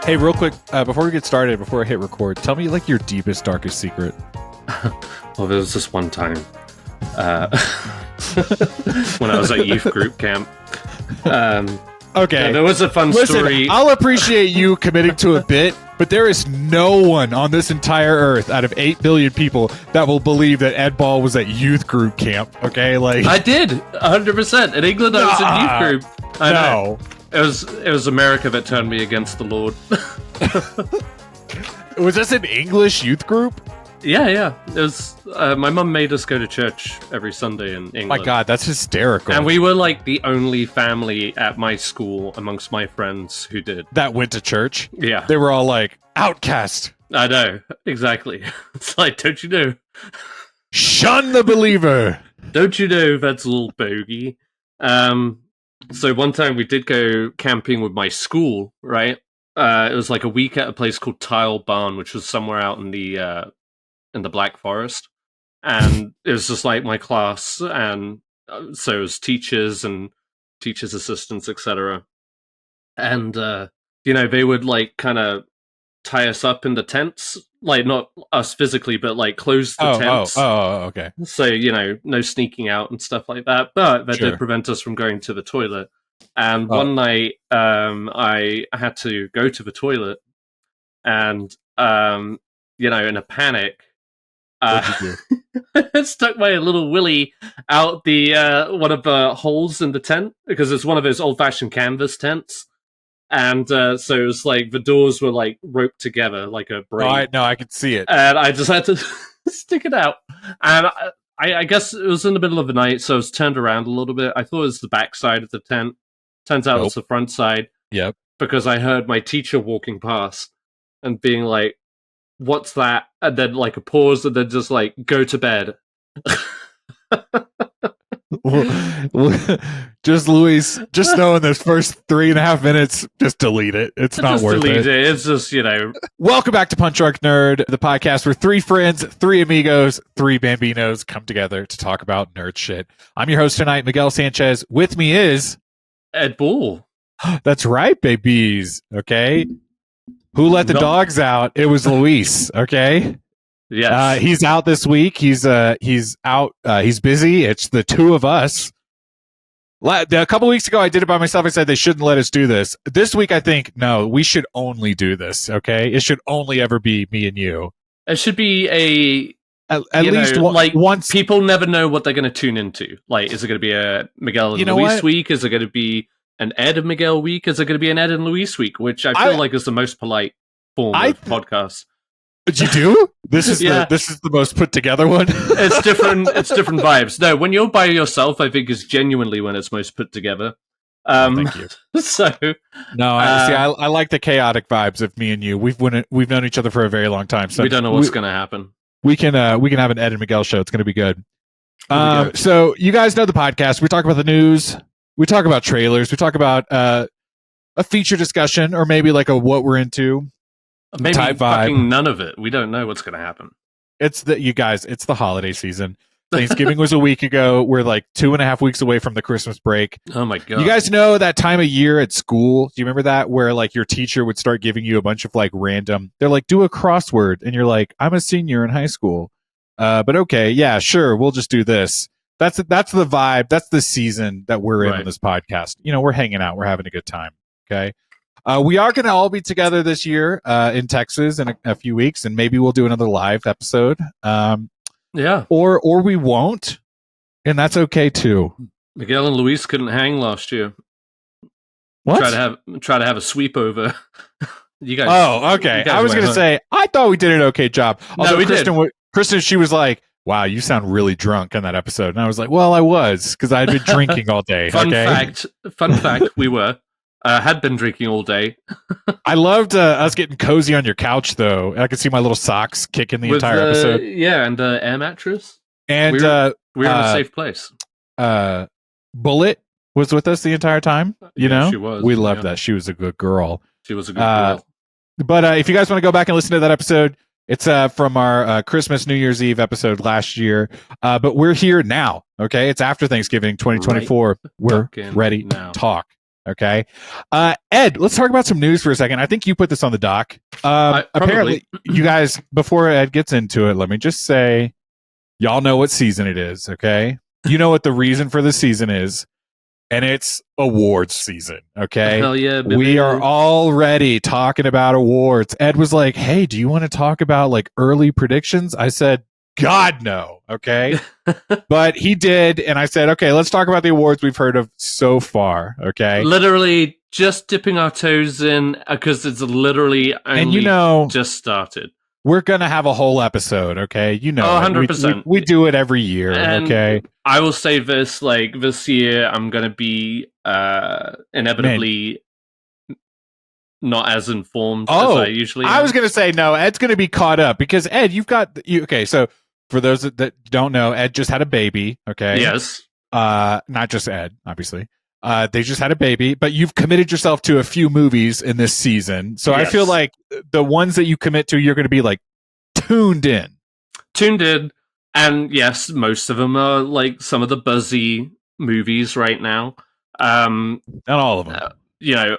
Hey, real quick, before we get started, before I hit record, tell me like your deepest, darkest secret. Well, there was this one time when I was at youth group camp. Okay, there was a fun story. I'll appreciate you committing to a bit, but there is no one on this entire earth out of 8 billion people that will believe that Ed Ball was at youth group camp. Okay, like I did 100% in England. I was in youth group. I know. It was America that turned me against the Lord. Was this an English youth group? Yeah. It was. My mum made us go to church every Sunday in England. My God, that's hysterical. And we were like the only family at my school amongst my friends who did. That went to church? Yeah. They were all like, outcast. I know, exactly. It's like, don't you know? Shun the believer. Don't you know that's a little bogey? So one time we did go camping with my school, right? It was like a week at a place called Tile Barn, which was somewhere out in the Black Forest. And it was just like my class, and so it was teachers and teachers' assistants, etc. And, they would like kind of tie us up in the tents, like not us physically, but like close the tents. Okay. So, no sneaking out and stuff like that. But that did prevent us from going to the toilet. And one night, I had to go to the toilet, and, in a panic, I stuck my little willy out the one of the holes in the tent, because it's one of those old-fashioned canvas tents. And so it was like the doors were like roped together like a braid. No, I could see it. And I just had to stick it out. And I guess it was in the middle of the night, so I was turned around a little bit. I thought it was the back side of the tent. Turns out it's the front side. Yep. Because I heard my teacher walking past and being like, "What's that?" And then like a pause, and then just like, "Go to bed." Just Luis, just know in those first 3.5 minutes, just delete it. It's not just worth delete it. It's just, Welcome back to Punch Drunk Nerd, the podcast where 3 friends, 3 amigos, 3 bambinos come together to talk about nerd shit. I'm your host tonight, Miguel Sanchez. With me is Ed Ball. That's right, babies. Okay. Who let the dogs out? It was Luis. Okay. Yes. He's out this week. He's out. He's busy. It's the 2 of us. A couple weeks ago, I did it by myself. I said they shouldn't let us do this. This week, I think, no, we should only do this. Okay. It should only ever be me and you. It should be at least once. People never know what they're going to tune into. Like, is it going to be a Miguel and Luis week? Is it going to be an Ed and Miguel week? Is it going to be an Ed and Luis week? Which I feel like is the most polite form of podcast. But you do? This is the most put together one. It's different. It's different vibes. No, when you're by yourself, I think is genuinely when it's most put together. Thank you. So no, I like the chaotic vibes of me and you. We've known each other for a very long time, so we don't know what's going to happen. We can have an Ed and Miguel show. It's going to be good. So you guys know the podcast. We talk about the news. We talk about trailers. We talk about a feature discussion, or maybe like a what we're into. Maybe fucking none of it. We don't know what's going to happen. It's the holiday season. Thanksgiving was a week ago. We're like 2.5 weeks away from the Christmas break. Oh my God. You guys know that time of year at school? Do you remember that? Where like your teacher would start giving you a bunch of like random, they're like, do a crossword. And you're like, I'm a senior in high school. But okay, yeah, sure. We'll just do this. That's the vibe. That's the season that we're in on this podcast. We're hanging out. We're having a good time. Okay. We are going to all be together this year in Texas in a few weeks, and maybe we'll do another live episode. Or we won't, and that's okay too. Miguel and Luis couldn't hang last year. What? Try to have a sleep over. You guys. Oh, okay. I was going to say I thought we did an okay job. Although we did. Kristen, she was like, "Wow, you sound really drunk in that episode," and I was like, "Well, I was because I had been drinking all day." Fun fact, we were. Had been drinking all day. I loved us getting cozy on your couch, though. I could see my little socks kicking the entire episode. Yeah, and air mattress. And we were in a safe place. Bullet was with us the entire time. She was. We loved that. She was a good girl. She was a good girl. But if you guys want to go back and listen to that episode, it's from our Christmas New Year's Eve episode last year. But we're here now. Okay, it's after Thanksgiving 2024. We're ready to talk. Okay. Ed, let's talk about some news for a second. I think you put this on the doc. Apparently, you guys, before Ed gets into it, let me just say, y'all know what season it is, okay? You know what the reason for the season is, and it's awards season, okay? Hell yeah, baby. We are already talking about awards. Ed was like, hey, do you want to talk about like early predictions? I said, God, no, okay? But he did, and I said, okay, let's talk about the awards we've heard of so far, okay? Literally just dipping our toes in, because it's literally only just started. We're going to have a whole episode, okay? You know, 100%. We do it every year, and okay? I will say this, like, this year I'm going to be inevitably not as informed as I usually am. I was going to say, no, Ed's going to be caught up, because Ed, okay, so for those that don't know, Ed just had a baby, okay? Yes. Not just Ed, obviously. They just had a baby, but you've committed yourself to a few movies in this season. So yes. I feel like the ones that you commit to, you're going to be like tuned in. And yes, most of them are like some of the buzzy movies right now. Not all of them.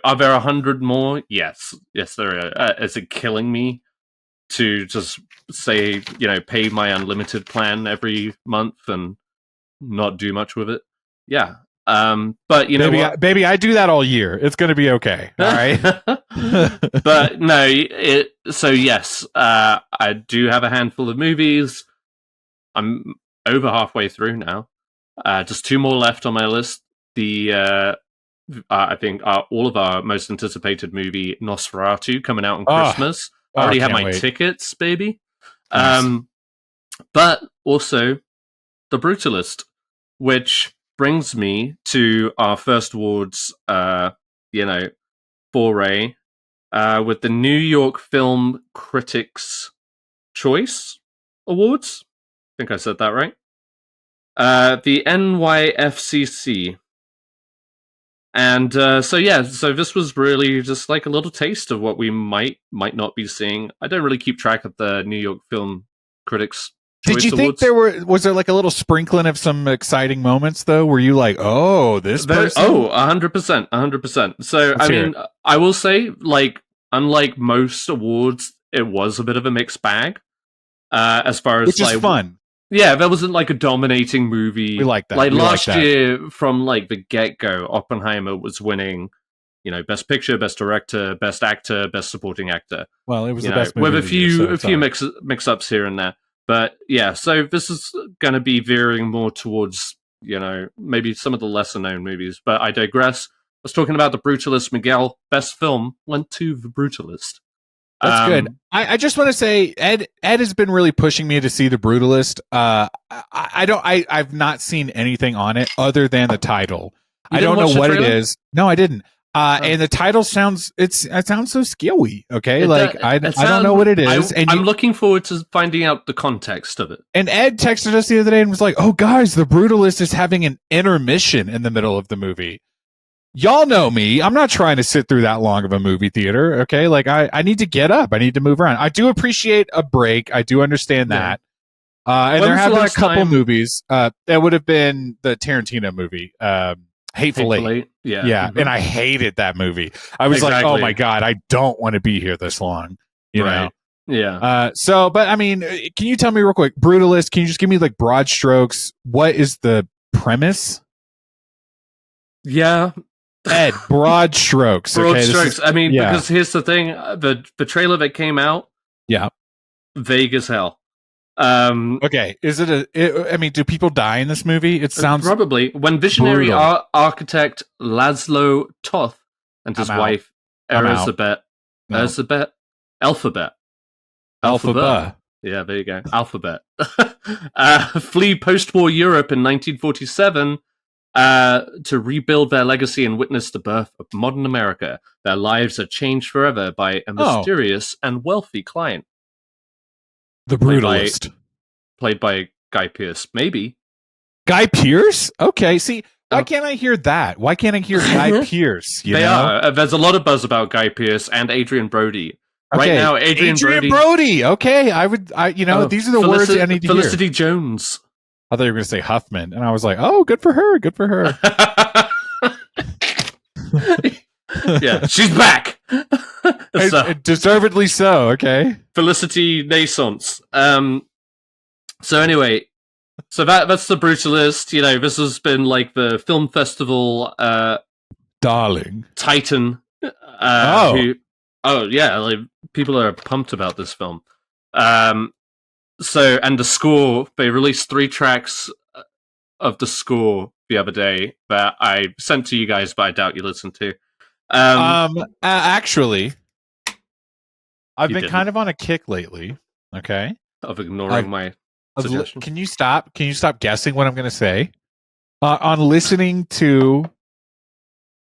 Are there 100 more? Yes, there are. Is it killing me to just say, pay my unlimited plan every month and not do much with it? Yeah. But you know what? Baby, I do that all year. It's going to be okay. All right. But no, so yes, I do have a handful of movies. I'm over halfway through now. Just 2 more left on my list. I think all of our most anticipated movie, Nosferatu, coming out on Christmas. I already have my tickets, baby. Nice. But also The Brutalist, which brings me to our first awards, foray, with the New York Film Critics' Choice Awards. I think I said that right. The NYFCC. And so this was really just like a little taste of what we might not be seeing. I don't really keep track of the New York Film Critics' Choice Did you Awards. think was there like a little sprinkling of some exciting moments though? Were you like, oh, this person? 100%. So I mean, I will say, like, unlike most awards, it was a bit of a mixed bag. As far as which is fun. Yeah, there wasn't like a dominating movie. We like that. Like last year, from like the get-go, Oppenheimer was winning, Best Picture, Best Director, Best Actor, Best Supporting Actor. Well, it was the best movie with a few mix-ups here and there. But yeah, so this is going to be veering more towards, maybe some of the lesser-known movies. But I digress. I was talking about The Brutalist. Miguel, best film went to The Brutalist. That's good. I just want to say, Ed has been really pushing me to see The Brutalist. I've not seen anything on it other than the title. I don't know what it is. No, I didn't. And the title sounds it sounds so scary. Okay, I don't know what it is. I'm looking forward to finding out the context of it. And Ed texted us the other day and was like, "Oh, guys, The Brutalist is having an intermission in the middle of the movie." Y'all know me. I'm not trying to sit through that long of a movie theater. Okay. Like I need to get up. I need to move around. I do appreciate a break. I do understand that. And there have been a couple movies. That would have been the Tarantino movie, Hateful Eight. Yeah. Mm-hmm. And I hated that movie. I was like, oh my God, I don't want to be here this long. You know? Yeah. But I mean, can you tell me real quick, Brutalist, can you just give me like broad strokes? What is the premise? Yeah. Ed, broad strokes. Broad strokes. I mean, because here's the thing: the trailer that came out, vague as hell. Okay, is it I mean, do people die in this movie? It sounds probably when visionary architect Laszlo Toth and his wife Elizabeth. Alphabet. Yeah, there you go. Alphabet. Flee post-war Europe in 1947. To rebuild their legacy and witness the birth of modern America. Their lives are changed forever by a mysterious and wealthy client. The Brutalist. Played by Guy Pearce. Maybe. Guy Pearce? Okay, see, why can't I hear that? Why can't I hear Guy Pearce? There's a lot of buzz about Guy Pearce and Adrian Brody. Right now, Adrian Brody. Okay, these are the words I need to hear. Felicity Jones. I thought you were going to say Huffman, and I was like, "Oh, good for her, good for her." Yeah, she's back. So, Deservedly so. Okay. Felicity Naissance. So anyway, so that's the Brutalist. You know, this has been like the film festival Darling. titan. Oh. Oh yeah, like people are pumped about this film. So and the score, they released 3 tracks of the score the other day that I sent to you guys, but I doubt you listened to. Actually, I've been didn't. kind of on a kick lately. Okay. Of ignoring my suggestion. Can you stop? Can you stop guessing what I'm going to say? On listening to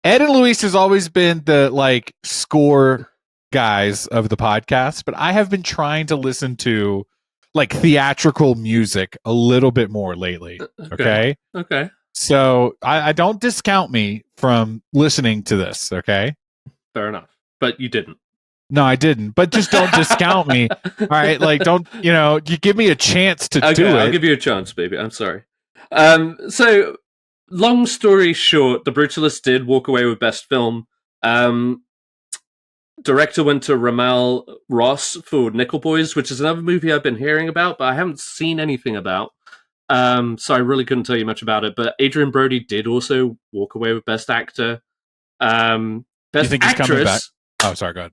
Ed and Luis has always been the like score guys of the podcast, but I have been trying to listen to like theatrical music a little bit more lately. Okay. Okay. So I don't discount me from listening to this. Okay. Fair enough. But you didn't. No, I didn't. But just don't discount me. All right. Like, don't, you give me a chance to do it. I'll give you a chance, baby. I'm sorry. So, long story short, The Brutalist did walk away with Best Film. Director went to Ramal Ross for Nickel Boys, which is another movie I've been hearing about, but I haven't seen anything about. So I really couldn't tell you much about it. But Adrian Brody did also walk away with Best Actor. Best you think Actress. He's coming back? Oh, sorry, go ahead.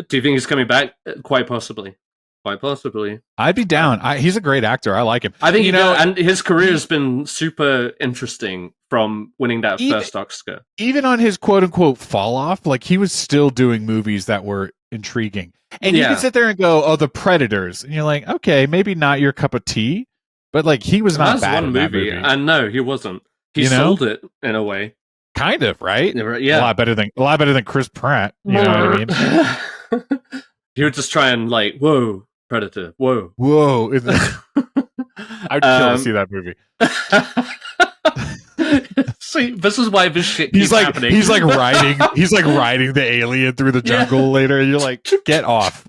Do you think he's coming back? Quite possibly. Quite possibly. I'd be down. He's a great actor. I like him. I think and his career has been super interesting from winning that first Oscar. Even on his quote unquote fall off, like he was still doing movies that were intriguing. And you can sit there and go, "Oh, The Predators," and you're like, "Okay, maybe not your cup of tea," but like he was not bad in that movie. And no, he wasn't. He sold it in a way. Kind of, right? Yeah, a lot better than Chris Pratt. You know what I mean? You would just try and like, whoa, Predator, whoa. I'd kill to see that movie. See, this is why this shit keeps happening. He's like riding the alien through the jungle later, and you're like, get off.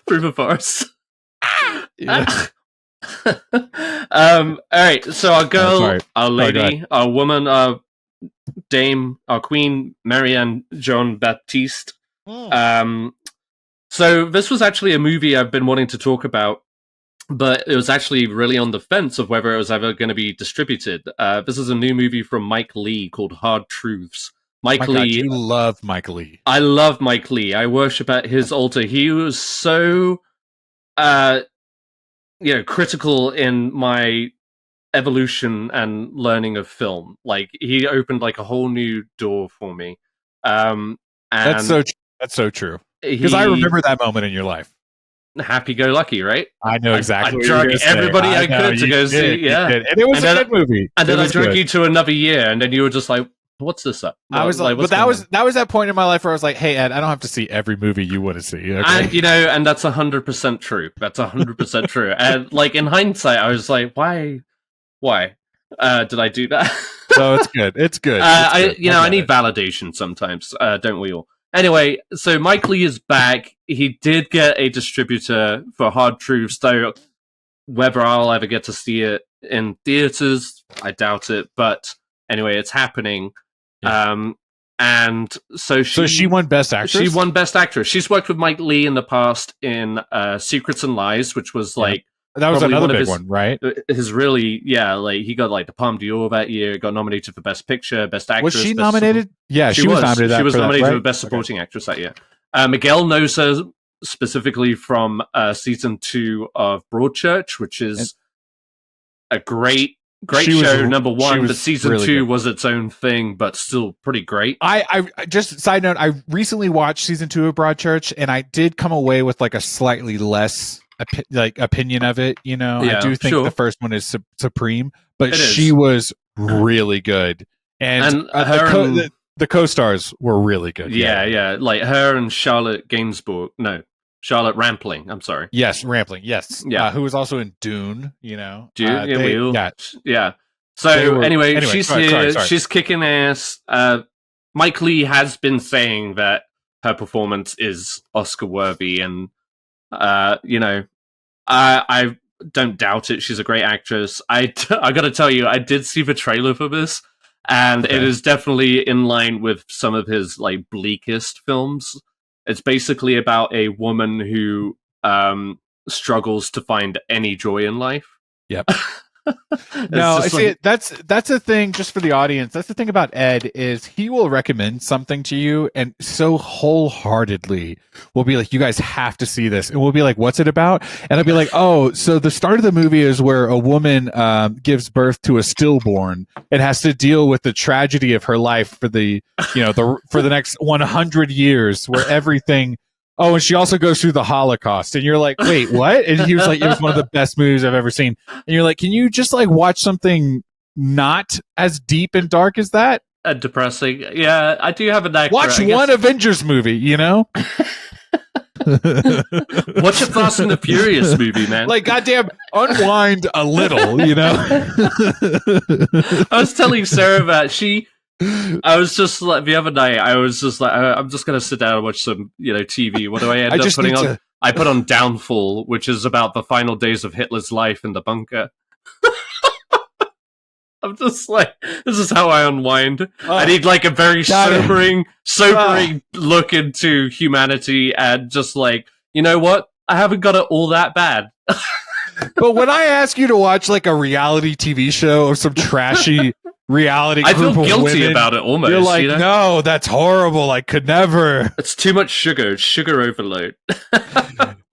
Through the forest. All right, so our girl, our lady, our woman, our dame, our queen, Marianne Jean-Baptiste. So this was actually a movie I've been wanting to talk about, but it was actually really on the fence of whether it was ever going to be distributed. This is a new movie from Mike Lee called Hard Truths. Mike Lee. God, you love Mike Lee. I love Mike Lee. I worship at his altar. He was so, critical in my evolution and learning of film. Like he opened like a whole new door for me. And that's so true. Because I remember that moment in your life. Happy-go-lucky, right? I know exactly. I drug everybody I could to go see. Yeah, and it was a good movie. And then I drug you to another year, and then you were just like, "What's this up?" I was like, but that was that point in my life where I was like, "Hey, Ed, I don't have to see every movie you want to see." Okay? And and that's 100% true. That's 100% true. And like in hindsight, I was like, "Why did I do that?" So it's good. It's good. I need validation sometimes. Don't we all? Anyway, so Mike Lee is back. He did get a distributor for Hard Truths, though whether I'll ever get to see it in theaters, I doubt it. But anyway, it's happening. Yeah. And so she won Best Actress? She won Best Actress. She's worked with Mike Lee in the past in Secrets and Lies, which was like... That was another big one, right? His really, he got like the Palme d'Or that year, got nominated for Best Picture, Best Actress. Was she nominated? Yeah, she was nominated. She was nominated for Best Supporting Actress that year. Miguel knows her specifically from season 2 of Broadchurch, which is a great show, number 1, but season really 2 was its own thing, but still pretty great. I just, side note, I recently watched season 2 of Broadchurch, and I did come away with like a slightly less opinion of it. I do think the first one is supreme, but she was really good, and the co-stars were really good. Yeah, like her and Charlotte Rampling. I'm sorry. Yes, Rampling. Yes, yeah. Who was also in Dune? Yeah. So anyway, she's here. Sorry. She's kicking ass. Mike Lee has been saying that her performance is Oscar worthy, and I don't doubt it. She's a great actress. I got to tell you, I did see the trailer for this, and Okay. it is definitely in line with some of his like bleakest films. It's basically about a woman who struggles to find any joy in life. Yep. It's No, I just see like it. That's the thing. Just for the audience, that's the thing about Ed is he will recommend something to you, and so wholeheartedly will be like, "You guys have to see this," and we'll be like, "What's it about?" And I'll be like, "Oh, so the start of the movie is where a woman gives birth to a stillborn and has to deal with the tragedy of her life for the for the next 100 years, where everything." Oh, and she also goes through the Holocaust, and you're like, "Wait, what?" And he was like, "It was one of the best movies I've ever seen." And you're like, "Can you just like watch something not as deep and dark as that?" depressing. Yeah, I do have an actor. Watch one Avengers movie, you know? Watch a Fast and the Furious movie, man. Like, goddamn, unwind a little, you know? I was telling Sarah that I was just like the other night. I was just like, I'm just gonna sit down and watch some, TV. What do I end up putting on? I put on Downfall, which is about the final days of Hitler's life in the bunker. I'm just like, this is how I unwind. I need like a very sobering look into humanity, and just like, you know what? I haven't got it all that bad. But when I ask you to watch like a reality TV show of some trashy reality I feel group of guilty women, about it almost. you're like, no, that's horrible. I could never. It's too much sugar overload.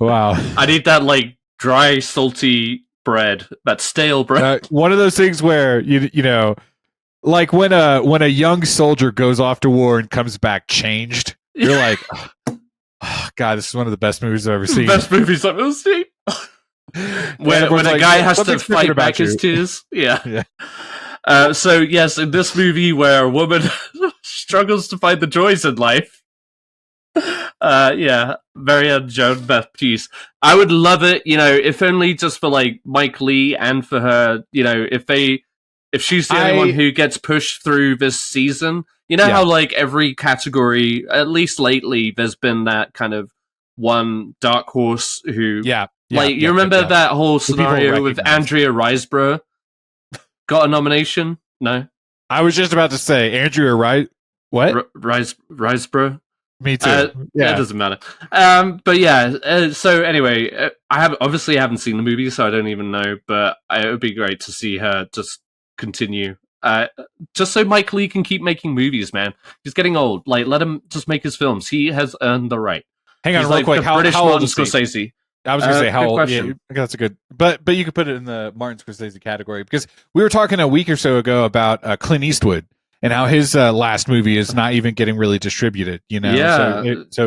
Wow. I need that like dry, salty bread, that stale bread. One of those things where you know, like when a young soldier goes off to war and comes back changed, you're like, oh, God, this is one of the best movies I've ever seen. Best movies I've ever seen. when a guy has to fight back his tears. Yeah. So yes, in this movie where a woman struggles to find the joys in life, very Jean-Baptiste. I would love it, if only just for like Mike Lee and for her, if she's the only one who gets pushed through this season. You know how like every category, at least lately, there's been that kind of one dark horse who you remember that whole scenario with Andrea Riseborough got a nomination? No? I was just about to say Andrea Riseborough. Me too. It doesn't matter. But yeah, so anyway, I haven't seen the movie, so I don't even know, but it would be great to see her just continue. Just so Mike Lee can keep making movies, man. He's getting old. Like, let him just make his films. He has earned the right. Hang on, real quick. How old is Scorsese? I was going to say how old. Yeah, that's a good. But you could put it in the Martin Scorsese category, because we were talking a week or so ago about Clint Eastwood and how his last movie is not even getting really distributed. Yeah. So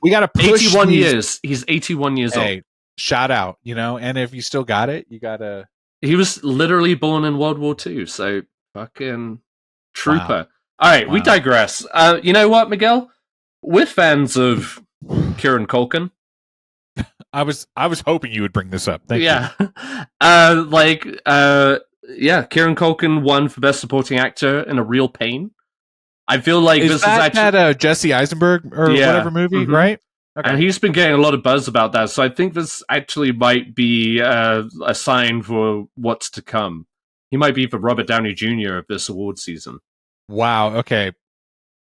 we got to push. 81 years. He's 81 years old. Shout out, and if you still got it, you got to. He was literally born in World War II, so fucking trooper. Wow. All right, we digress. You know what, Miguel? We're fans of Kieran Culkin. I was hoping you would bring this up. Thank you. Kieran Culkin won for Best Supporting Actor in A Real Pain. I feel like this is actually that Jesse Eisenberg or whatever movie, right? Okay. And he's been getting a lot of buzz about that, so I think this actually might be a sign for what's to come. He might be the Robert Downey Jr. of this award season. Wow. Okay.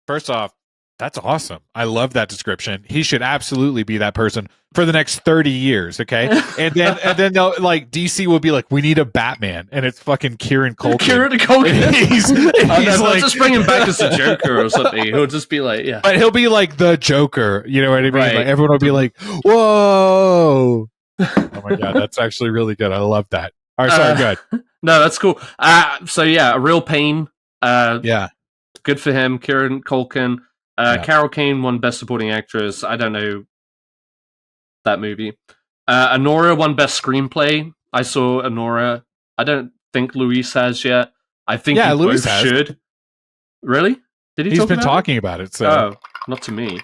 First off, that's awesome. I love that description. He should absolutely be that person for the next 30 years, okay? And then they'll, like, DC will be like, we need a Batman, and it's fucking Kieran Culkin. Kieran Culkin. he's like, just bring him back as the Joker or something. He'll just be like, yeah. But he'll be like the Joker, you know what I mean? Right. Like, everyone will be like, whoa. Oh my God, that's actually really good. I love that. All right, sorry, good. No, that's cool. So yeah, A Real Pain. Good for him, Kieran Culkin. Carol Kane won Best Supporting Actress. I don't know that movie. Honora won Best Screenplay. I saw Honora. I don't think Luis has yet. I think Luis should. Really? Did he? He's been talking about it. So not to me.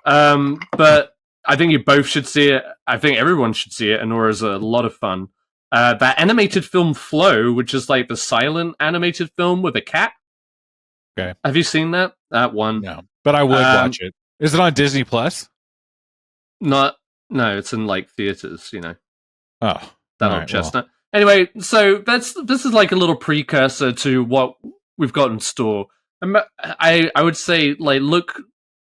But I think you both should see it. I think everyone should see it. Honora's a lot of fun. That animated film Flow, which is like the silent animated film with a cat. Okay. Have you seen that? That one? No, but I would watch it. Is it on Disney Plus? No, it's in like theaters. Oh, that old chestnut. Well. Anyway, so this is like a little precursor to what we've got in store. I would say like look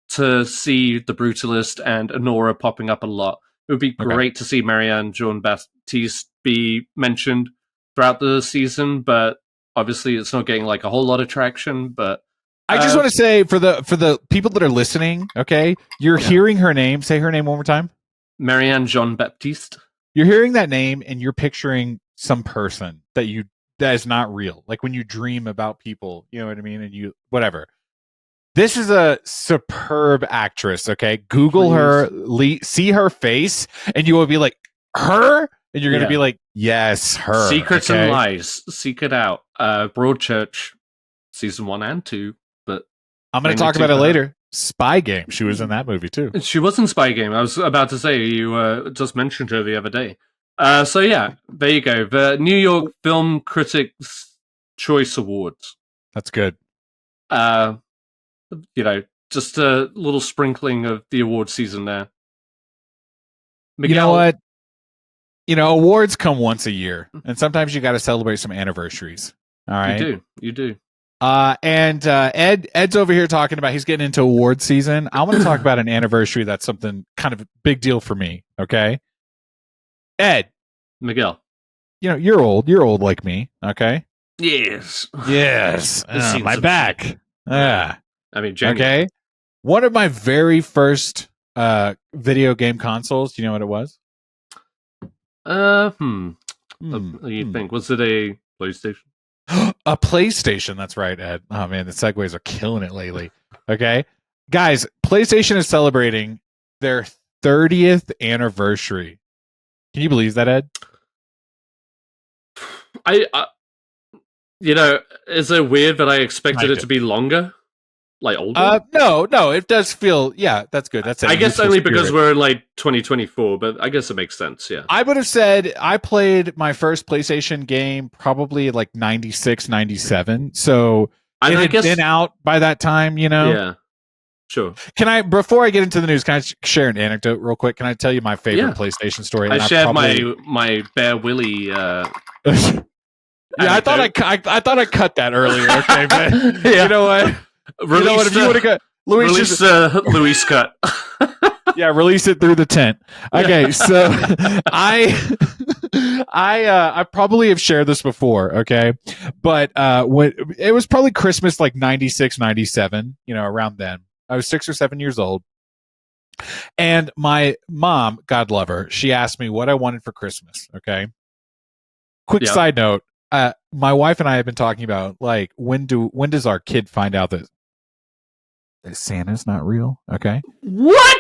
to see the Brutalist and Honora popping up a lot. It would be great to see Marianne Jean-Baptiste be mentioned throughout the season, but obviously it's not getting like a whole lot of traction. But I just want to say for the people that are listening, okay, you're hearing her name. Say her name one more time. Marianne Jean-Baptiste. You're hearing that name and you're picturing some person that is not real. Like when you dream about people, you know what I mean? And you, whatever. This is a superb actress, okay? Google her, see her face, and you will be like, her? And you're going to be like, yes, her. Secrets and Lies. Seek it out. Broadchurch, season 1 and 2. But I'm going to talk about it later. Spy Game. She was in that movie, too. She was in Spy Game. I was about to say, you just mentioned her the other day. So yeah, there you go. The New York Film Critics Choice Awards. That's good. Just a little sprinkling of the award season there. Miguel, you know what? Awards come once a year, and sometimes you got to celebrate some anniversaries. All right, you do. And Ed's over here talking about he's getting into award season. I want to talk about an anniversary that's something kind of a big deal for me. Okay, Ed, Miguel, you're old. You're old like me. Okay. Yes. My back. Yeah. I mean, genuine. Okay. One of my very first video game consoles. Do you know what it was? You think was it a PlayStation? A PlayStation. That's right, Ed. Oh man, the segues are killing it lately. Okay, guys, PlayStation is celebrating their 30th anniversary. Can you believe that, Ed? Is it weird that I expected it to be longer? Like older? No, it does feel, that's good. That's I guess only because we're in like 2024, but I guess it makes sense, yeah. I would have said I played my first PlayStation game probably like 96, 97. So it had been out by that time, Yeah, sure. Before I get into the news, can I share an anecdote real quick? Can I tell you my favorite PlayStation story? I shared my Bear Willie... I thought I cut that earlier, okay, but you know what? If you would have got Luis cut. Yeah, release it through the tent. Okay, so I probably have shared this before, okay? But when it was probably Christmas like 96, 97, around then. I was 6 or 7 years old. And my mom, God love her, she asked me what I wanted for Christmas, okay? Quick side note, my wife and I have been talking about like when does our kid find out that Santa's not real? Okay. What?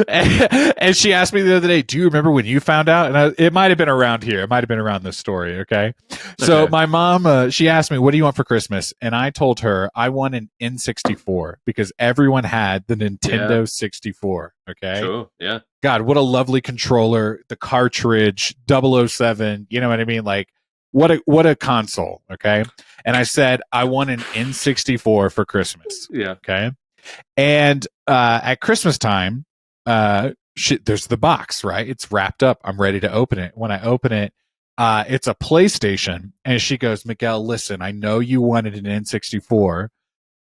And she asked me the other day, do you remember when you found out? And it might have been around here. It might have been around this story. Okay. So my mom, she asked me, what do you want for Christmas? And I told her I want an N64 because everyone had the Nintendo 64. Okay. Sure. Yeah. God, what a lovely controller. The cartridge, 007. You know what I mean? Like, what a console, okay? And I said, I want an N64 for Christmas. Yeah. Okay. And at Christmas time, there's the box, right? It's wrapped up. I'm ready to open it. When I open it, it's a PlayStation. And she goes, Miguel, listen, I know you wanted an N64,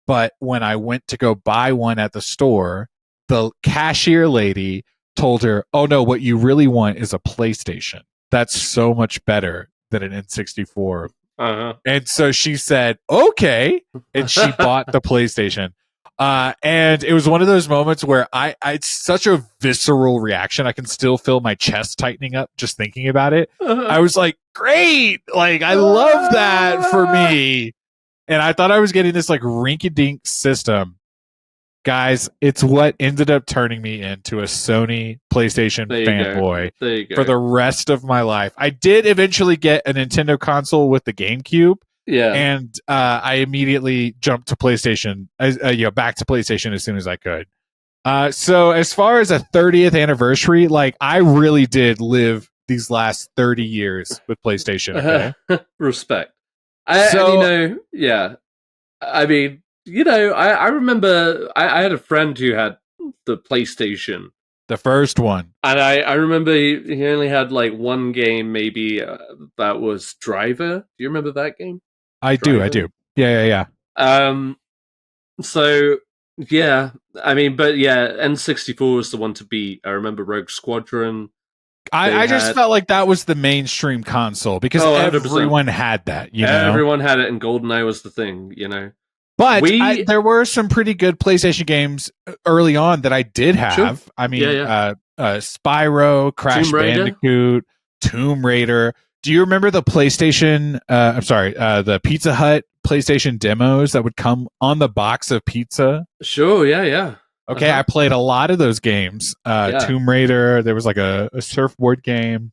but when I went to go buy one at the store, the cashier lady told her, oh no, what you really want is a PlayStation. That's so much better than an N64. Uh-huh. And so she said, okay. And she bought the PlayStation. And it was one of those moments where it's such a visceral reaction. I can still feel my chest tightening up just thinking about it. I was like, great. Like, I love that for me. And I thought I was getting this like rinky-dink system. Guys, it's what ended up turning me into a Sony PlayStation fanboy for the rest of my life. I did eventually get a Nintendo console with the GameCube. Yeah. And I immediately jumped to PlayStation, back to PlayStation as soon as I could. So as far as a 30th anniversary, like I really did live these last 30 years with PlayStation. Okay? Respect. I mean, I remember I had a friend who had the PlayStation. The first one. And I remember he only had like one game maybe that was Driver. Do you remember that game? I do. Yeah. So yeah, I mean, but yeah, N64 was the one to beat. I remember Rogue Squadron. I just felt like that was the mainstream console because 100%. everyone had that, you know? Everyone had it, and GoldenEye was the thing, you know? But there were some pretty good PlayStation games early on that I did have. Sure. I mean, Spyro, Crash Bandicoot, Tomb Raider. Do you remember the PlayStation? The Pizza Hut PlayStation demos that would come on the box of pizza? Sure, yeah. Okay, I played a lot of those games. Tomb Raider. There was like a surfboard game.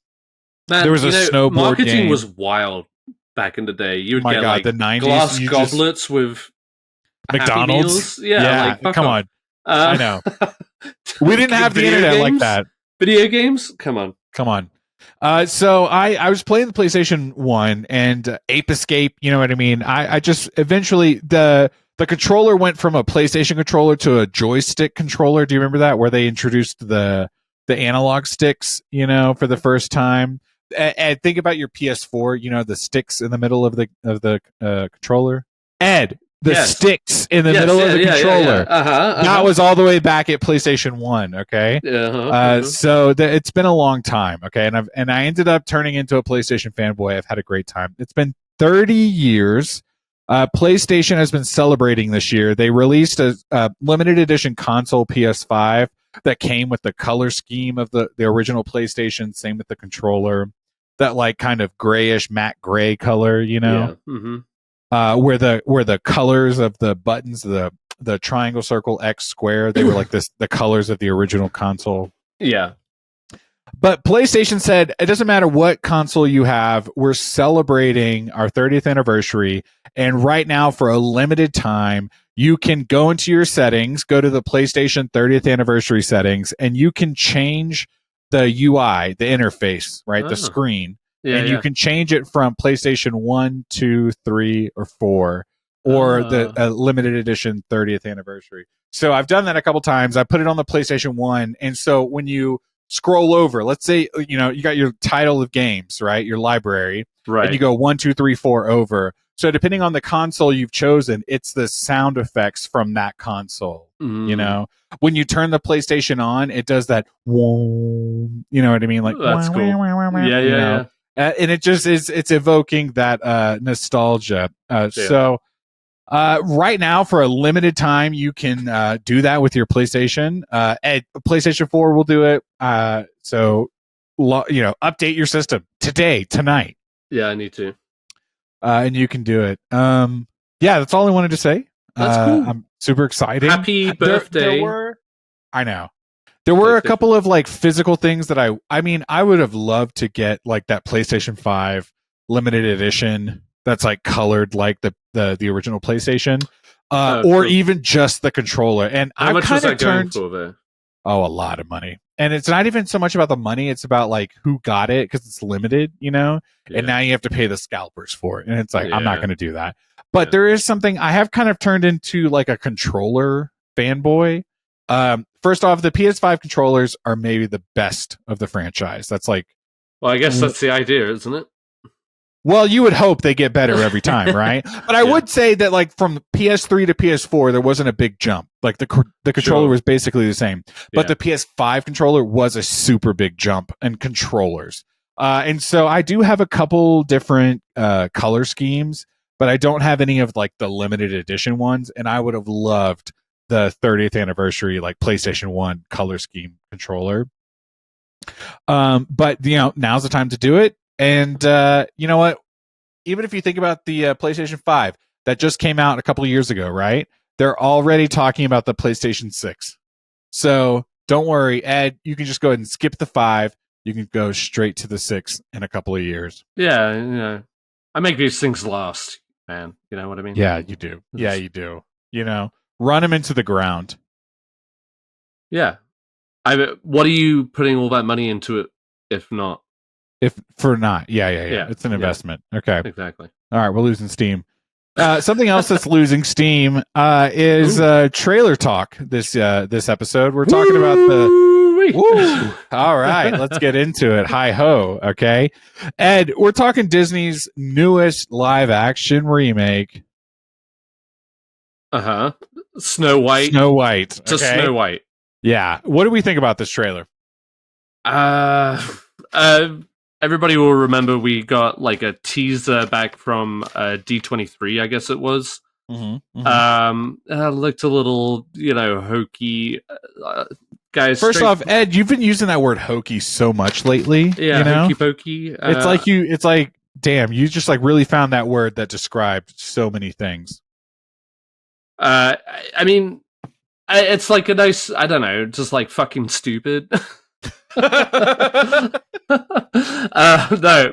Man, there was a snowboard marketing game. Was wild back in the day. You'd get like the 90s, glass goblets with McDonald's. Yeah, like, come on. I know. We didn't have the internet games? like that. Video games? Come on. So I was playing the PlayStation 1 and Ape Escape, you know what I mean? I just eventually the controller went from a PlayStation controller to a joystick controller. Do you remember that? Where they introduced the analog sticks, you know, for the first time. Ed, think about your PS4, you know, the sticks in the middle of the controller. Ed, sticks in the middle of the controller. That was all the way back at PlayStation 1, okay? So it's been a long time, okay? And I ended up turning into a PlayStation fanboy. I've had a great time. It's been 30 years. PlayStation has been celebrating this year. They released a limited edition console PS5 that came with the color scheme of the original PlayStation, same with the controller. That like kind of grayish matte gray color, you know? Yeah. Where the colors of the buttons, the triangle, circle, X, square, they were like the colors of the original console. Yeah. But PlayStation said, it doesn't matter what console you have, we're celebrating our 30th anniversary. And right now, for a limited time, you can go into your settings, go to the PlayStation 30th anniversary settings, and you can change the UI, the interface, right? The screen. And you can change it from PlayStation 1, 2, 3, or 4, or the limited edition 30th anniversary. So I've done that a couple times. I put it on the PlayStation 1. And so when you scroll over, let's say, you know, you got your title of games, right? Your library. Right. And you go 1, 2, 3, 4 over. So depending on the console you've chosen, it's the sound effects from that console. You know, when you turn the PlayStation on, it does that. You know what I mean? Like, that's cool. Yeah. And it just it's evoking that nostalgia. So right now, for a limited time, you can do that with your PlayStation. PlayStation 4 will do it. So update your system tonight. Yeah, I need to. And you can do it. Yeah, that's all I wanted to say. That's cool. I'm super excited. Happy birthday. I know. There were a couple of like physical things that I mean, I would have loved to get like that PlayStation 5 limited edition that's like colored like the original PlayStation, or even just the controller. And how much was that going for there? Oh, a lot of money. And it's not even so much about the money; it's about like who got it because it's limited, you know. Yeah. And now you have to pay the scalpers for it, and it's like I'm not going to do that. But there is something I have kind of turned into like a controller fanboy. First off, the PS5 controllers are maybe the best of the franchise. That's like, well, I guess that's the idea, isn't it? Well, you would hope they get better every time, right? But I would say that like from PS3 to PS4, there wasn't a big jump. Like the controller was basically the same, but the PS5 controller was a super big jump in controllers. And so I do have a couple different color schemes, but I don't have any of like the limited edition ones. And I would have loved the 30th anniversary like PlayStation 1 color scheme controller. But you know, now's the time to do it. And you know what? Even if you think about the PlayStation 5 that just came out a couple of years ago, right? They're already talking about the PlayStation 6. So don't worry, Ed. You can just go ahead and skip the 5. You can go straight to the 6 in a couple of years. Yeah, you know, I make these things last, man. You know what I mean? Yeah, you do. Yeah, you do. You know, run them into the ground. Yeah. What are you putting all that money into it if not? Yeah. It's an investment. Yeah. Okay. Exactly. All right, we're losing steam. Something else that's losing steam is trailer talk. This episode, we're talking about the. Woo! All right, let's get into it. Hi ho. Okay, Ed, we're talking Disney's newest live action remake, Uh-huh. Snow White. Snow White. Okay. Just Snow White. Yeah. What do we think about this trailer? Everybody will remember we got like a teaser back from D23, I guess it was. Looked a little, hokey. Guys, first off, Ed, you've been using that word hokey so much lately. Yeah, hokey pokey. It's like, damn, you just like really found that word that described so many things. I mean, it's like a nice, I don't know, just like fucking stupid. No,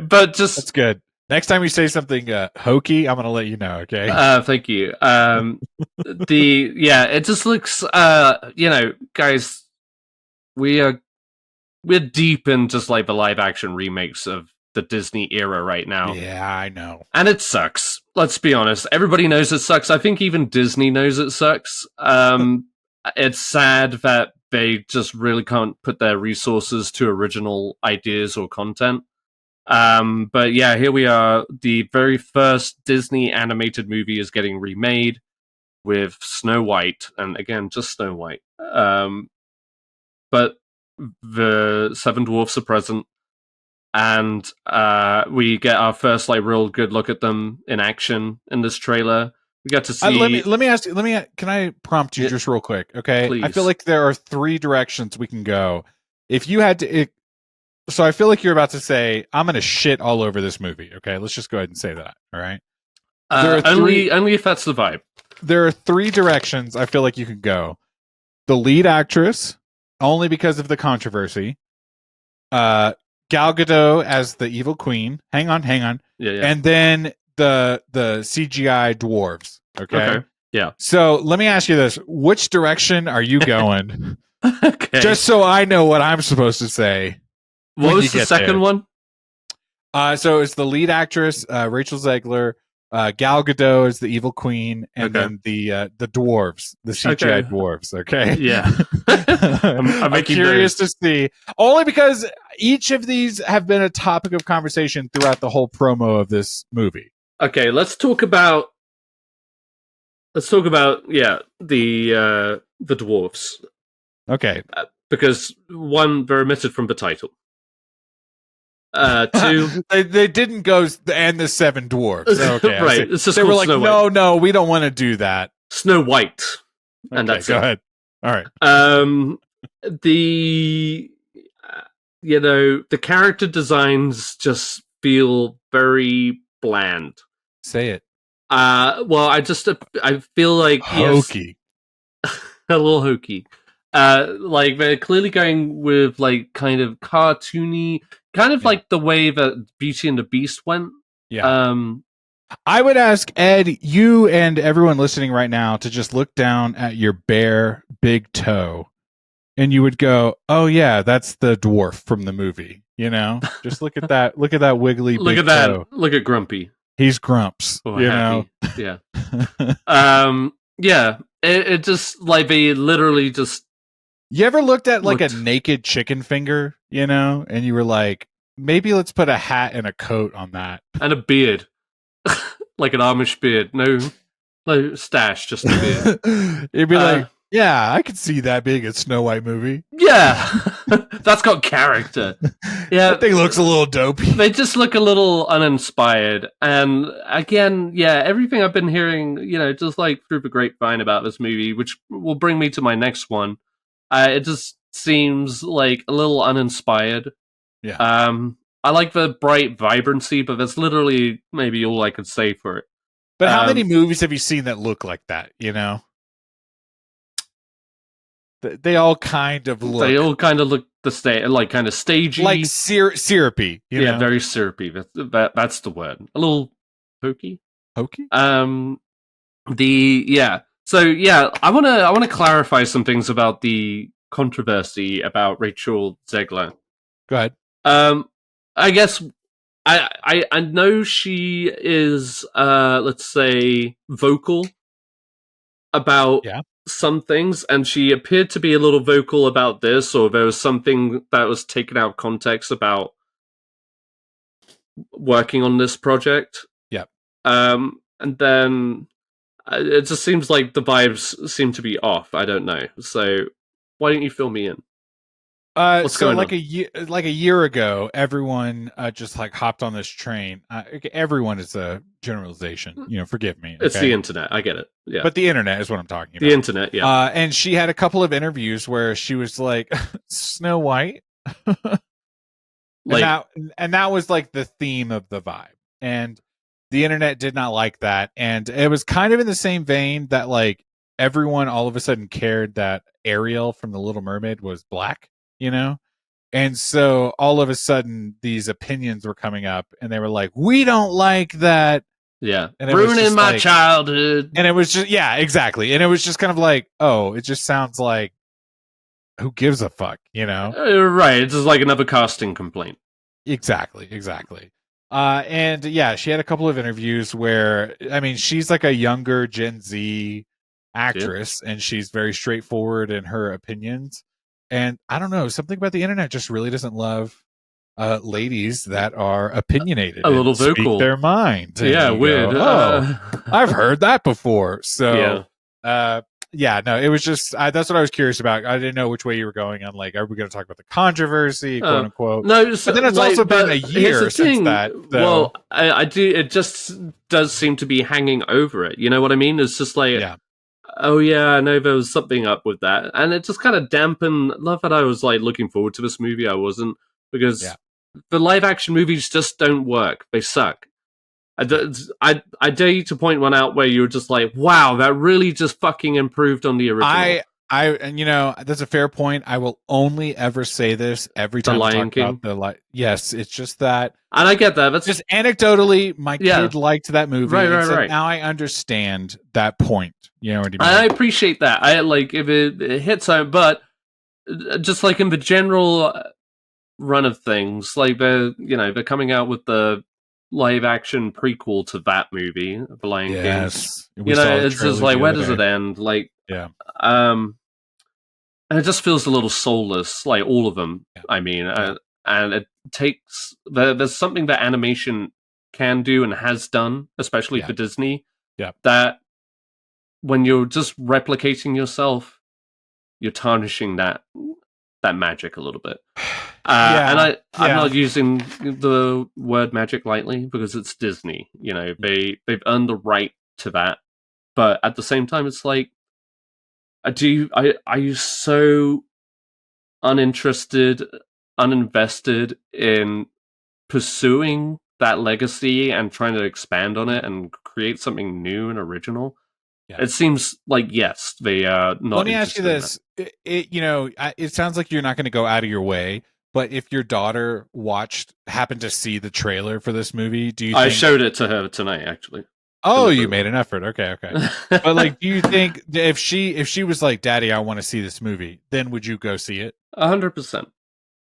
but just that's good. Next time you say something hokey, I'm gonna let you know. Okay. Thank you. It just looks, guys, we're deep in just like the live action remakes of the Disney era right now. Yeah, I know. And it sucks. Let's be honest. Everybody knows it sucks. I think even Disney knows it sucks. It's sad that they just really can't put their resources to original ideas or content. But yeah, here we are. The very first Disney animated movie is getting remade with Snow White. And again, just Snow White. But the Seven Dwarfs are present. And we get our first like real good look at them in action in this trailer. We got to see. Let me ask you. Can I prompt you just real quick? Okay. Please. I feel like there are 3 directions we can go. If you had to, so I feel like you're about to say, "I'm going to shit all over this movie." Okay, let's just go ahead and say that. All right. Only if that's the vibe. There are 3 directions I feel like you could go. The lead actress, only because of the controversy. Gal Gadot as the evil queen. Hang on. Yeah. And then the CGI dwarves. Okay. Yeah. So let me ask you this: which direction are you going? Okay. Just so I know what I'm supposed to say. What was the second one? So it's the lead actress, Rachel Zegler. Gal Gadot is the evil queen, and then the dwarves, the CGI dwarves. Okay. Yeah. I'm curious to see, only because each of these have been a topic of conversation throughout the whole promo of this movie. Okay, let's talk about the dwarfs. Okay. Because one, they're omitted from the title. 2, they didn't go and the 7 dwarves. Okay, right. It's just they were like, Snow White. No, we don't want to do that. Snow White, and Okay, that's go it. ahead. All right. The character designs just feel very bland. Say it. Well, I feel like hokey. Yes, a little hokey. Like they're clearly going with like kind of cartoony, kind of like the way that Beauty and the Beast went. Yeah. I would ask Ed, you and everyone listening right now, to just look down at your bare big toe, and you would go, "Oh yeah, that's the dwarf from the movie." You know, just look at that. Look at that wiggly. Look big at toe. that. Look at Grumpy. He's Grumps. Or you happy. know. Yeah. Yeah. It just like they literally just. You ever looked at like a naked chicken finger, you know, and you were like, maybe let's put a hat and a coat on that. And a beard. Like an Amish beard. No stash, just a beard. You'd be like, yeah, I could see that being a Snow White movie. Yeah. That's got character. Yeah. That thing looks a little dopey. They just look a little uninspired. And again, yeah, everything I've been hearing, just like through the grapevine about this movie, which will bring me to my next one. It just seems like a little uninspired. Yeah. I like the bright vibrancy, but that's literally maybe all I could say for it. But how many movies have you seen that look like that, you know? They all kind of look... They all kind of look like kind of stagey. Like syrupy, you know? very syrupy. That's the word. A little hokey? Hokey? So yeah, I wanna clarify some things about the controversy about Rachel Zegler. Go ahead. I guess I know she is let's say vocal about some things, and she appeared to be a little vocal about this, or there was something that was taken out of context about working on this project. Yeah. And then It just seems like the vibes seem to be off. I don't know. So why don't you fill me in? What's So going on? like a year ago, everyone just like hopped on this train. Okay, everyone is a generalization, forgive me, It's the okay? internet. I get it. Yeah. But the internet is what I'm talking The about. internet, yeah. And she had a couple of interviews where she was like, Snow White. and Like, that and that was like the theme of the vibe. And the internet did not like that. And it was kind of in the same vein that like everyone all of a sudden cared that Ariel from The Little Mermaid was black, you know? And so all of a sudden these opinions were coming up and they were like, we don't like that. yeah. And it was Ruining just my like, childhood. and it was just, yeah, exactly. And it was just kind of like, oh, it just sounds like, who gives a fuck, Right. It's just like another casting complaint. Exactly. And yeah, she had a couple of interviews where, I mean, she's like a younger Gen Z Yeah. actress and she's very straightforward in her opinions. And I don't know, something about the internet just really doesn't love ladies that are opinionated A little and speak vocal. their mind. And Yeah, you weird. Go, oh, I've heard that before. So, yeah, no, it was just that's what I was curious about. I didn't know which way you were going on. Like, are we going to talk about the controversy, quote unquote? No, But then it's like, also been a here's the year since thing. that. So. Well, I do. It just does seem to be hanging over it. You know what I mean? It's just like, Yeah. Oh yeah, I know there was something up with that, and it just kind of dampened. Not that I was like looking forward to this movie. I wasn't, because the live action movies just don't work. They suck. I dare you to point one out where you were just like, wow, that really just fucking improved on the original. And that's a fair point. I will only ever say this every The time we Lion talk King. about the yes, it's just that, and I get that. That's just anecdotally, my kid liked that movie, right. Now I understand that point. You know what I mean? I appreciate that. I like if it hits home, but just like in the general run of things, like they're coming out with the live action prequel to that movie, The Lion King. Yes, it's just like, where does it end? Like, yeah. And it just feels a little soulless, like all of them. Yeah. I mean, and it takes there's something that animation can do and has done, especially for Disney. Yeah. That when you're just replicating yourself, you're tarnishing that magic a little bit. And I'm not using the word magic lightly because it's Disney. They've earned the right to that. But at the same time, it's like, are you so uninterested, uninvested in pursuing that legacy and trying to expand on it and create something new and original? Yeah. It seems like, yes, they are not. Let me ask you this. It sounds like you're not going to go out of your way, but if your daughter happened to see the trailer for this movie, do you think... I showed it to her tonight, actually. Oh, you made an effort. Okay. But like, do you think if she was like, Daddy, I want to see this movie, then would you go see it? 100%.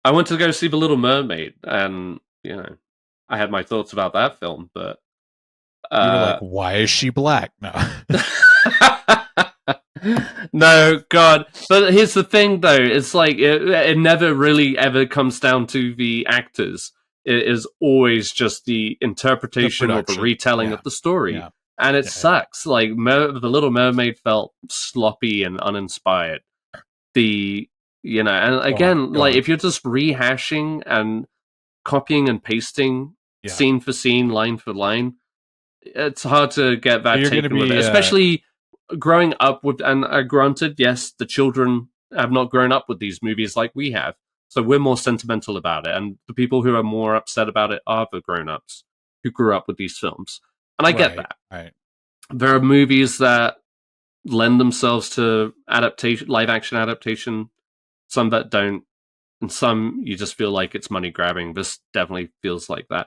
I went to go see The Little Mermaid, and I had my thoughts about that film, but you were like, why is she black? No. No, God. But here's the thing, though. It's like it never really ever comes down to the actors. It is always just the interpretation or the retelling of the story. Yeah. And it sucks. Like, The Little Mermaid felt sloppy and uninspired. And again, like, if you're just rehashing and copying and pasting scene for scene, line for line, it's hard to get that taken with it. Especially growing up with, and granted, yes, the children have not grown up with these movies like we have. So we're more sentimental about it. And the people who are more upset about it are the grown-ups who grew up with these films. And I get that. Right. There are movies that lend themselves to live action adaptation, some that don't, and some you just feel like it's money grabbing. This definitely feels like that.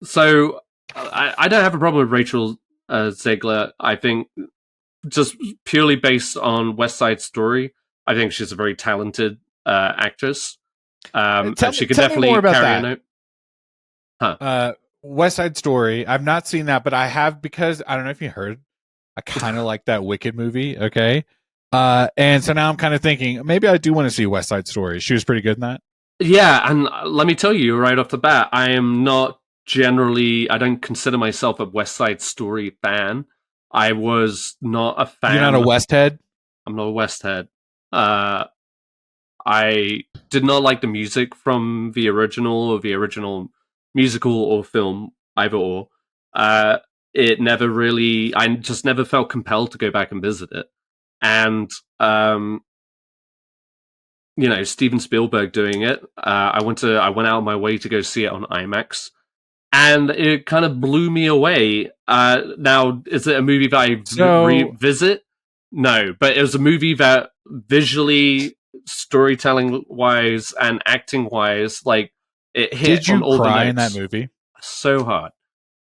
So I don't have a problem with Rachel Zegler. I think just purely based on West Side Story, I think she's a very talented actress. And she could definitely carry a note. West Side Story. I've not seen that, but I have, because I don't know if you heard, I kind of like that Wicked movie. Okay. And so now I'm kind of thinking maybe I do want to see West Side Story. She was pretty good in that. Yeah. And let me tell you right off the bat, I don't consider myself a West Side Story fan. I was not a fan. You're not a West head? I'm not a West head. I did not like the music from the original musical or film, either or. It never really, I just never felt compelled to go back and visit it. And, Steven Spielberg doing it, I went out of my way to go see it on IMAX. And it kind of blew me away. Now, is it a movie that I revisit? No, but it was a movie that visually, storytelling wise, and acting wise, like it hit. Did you on all cry the in that movie? So hard.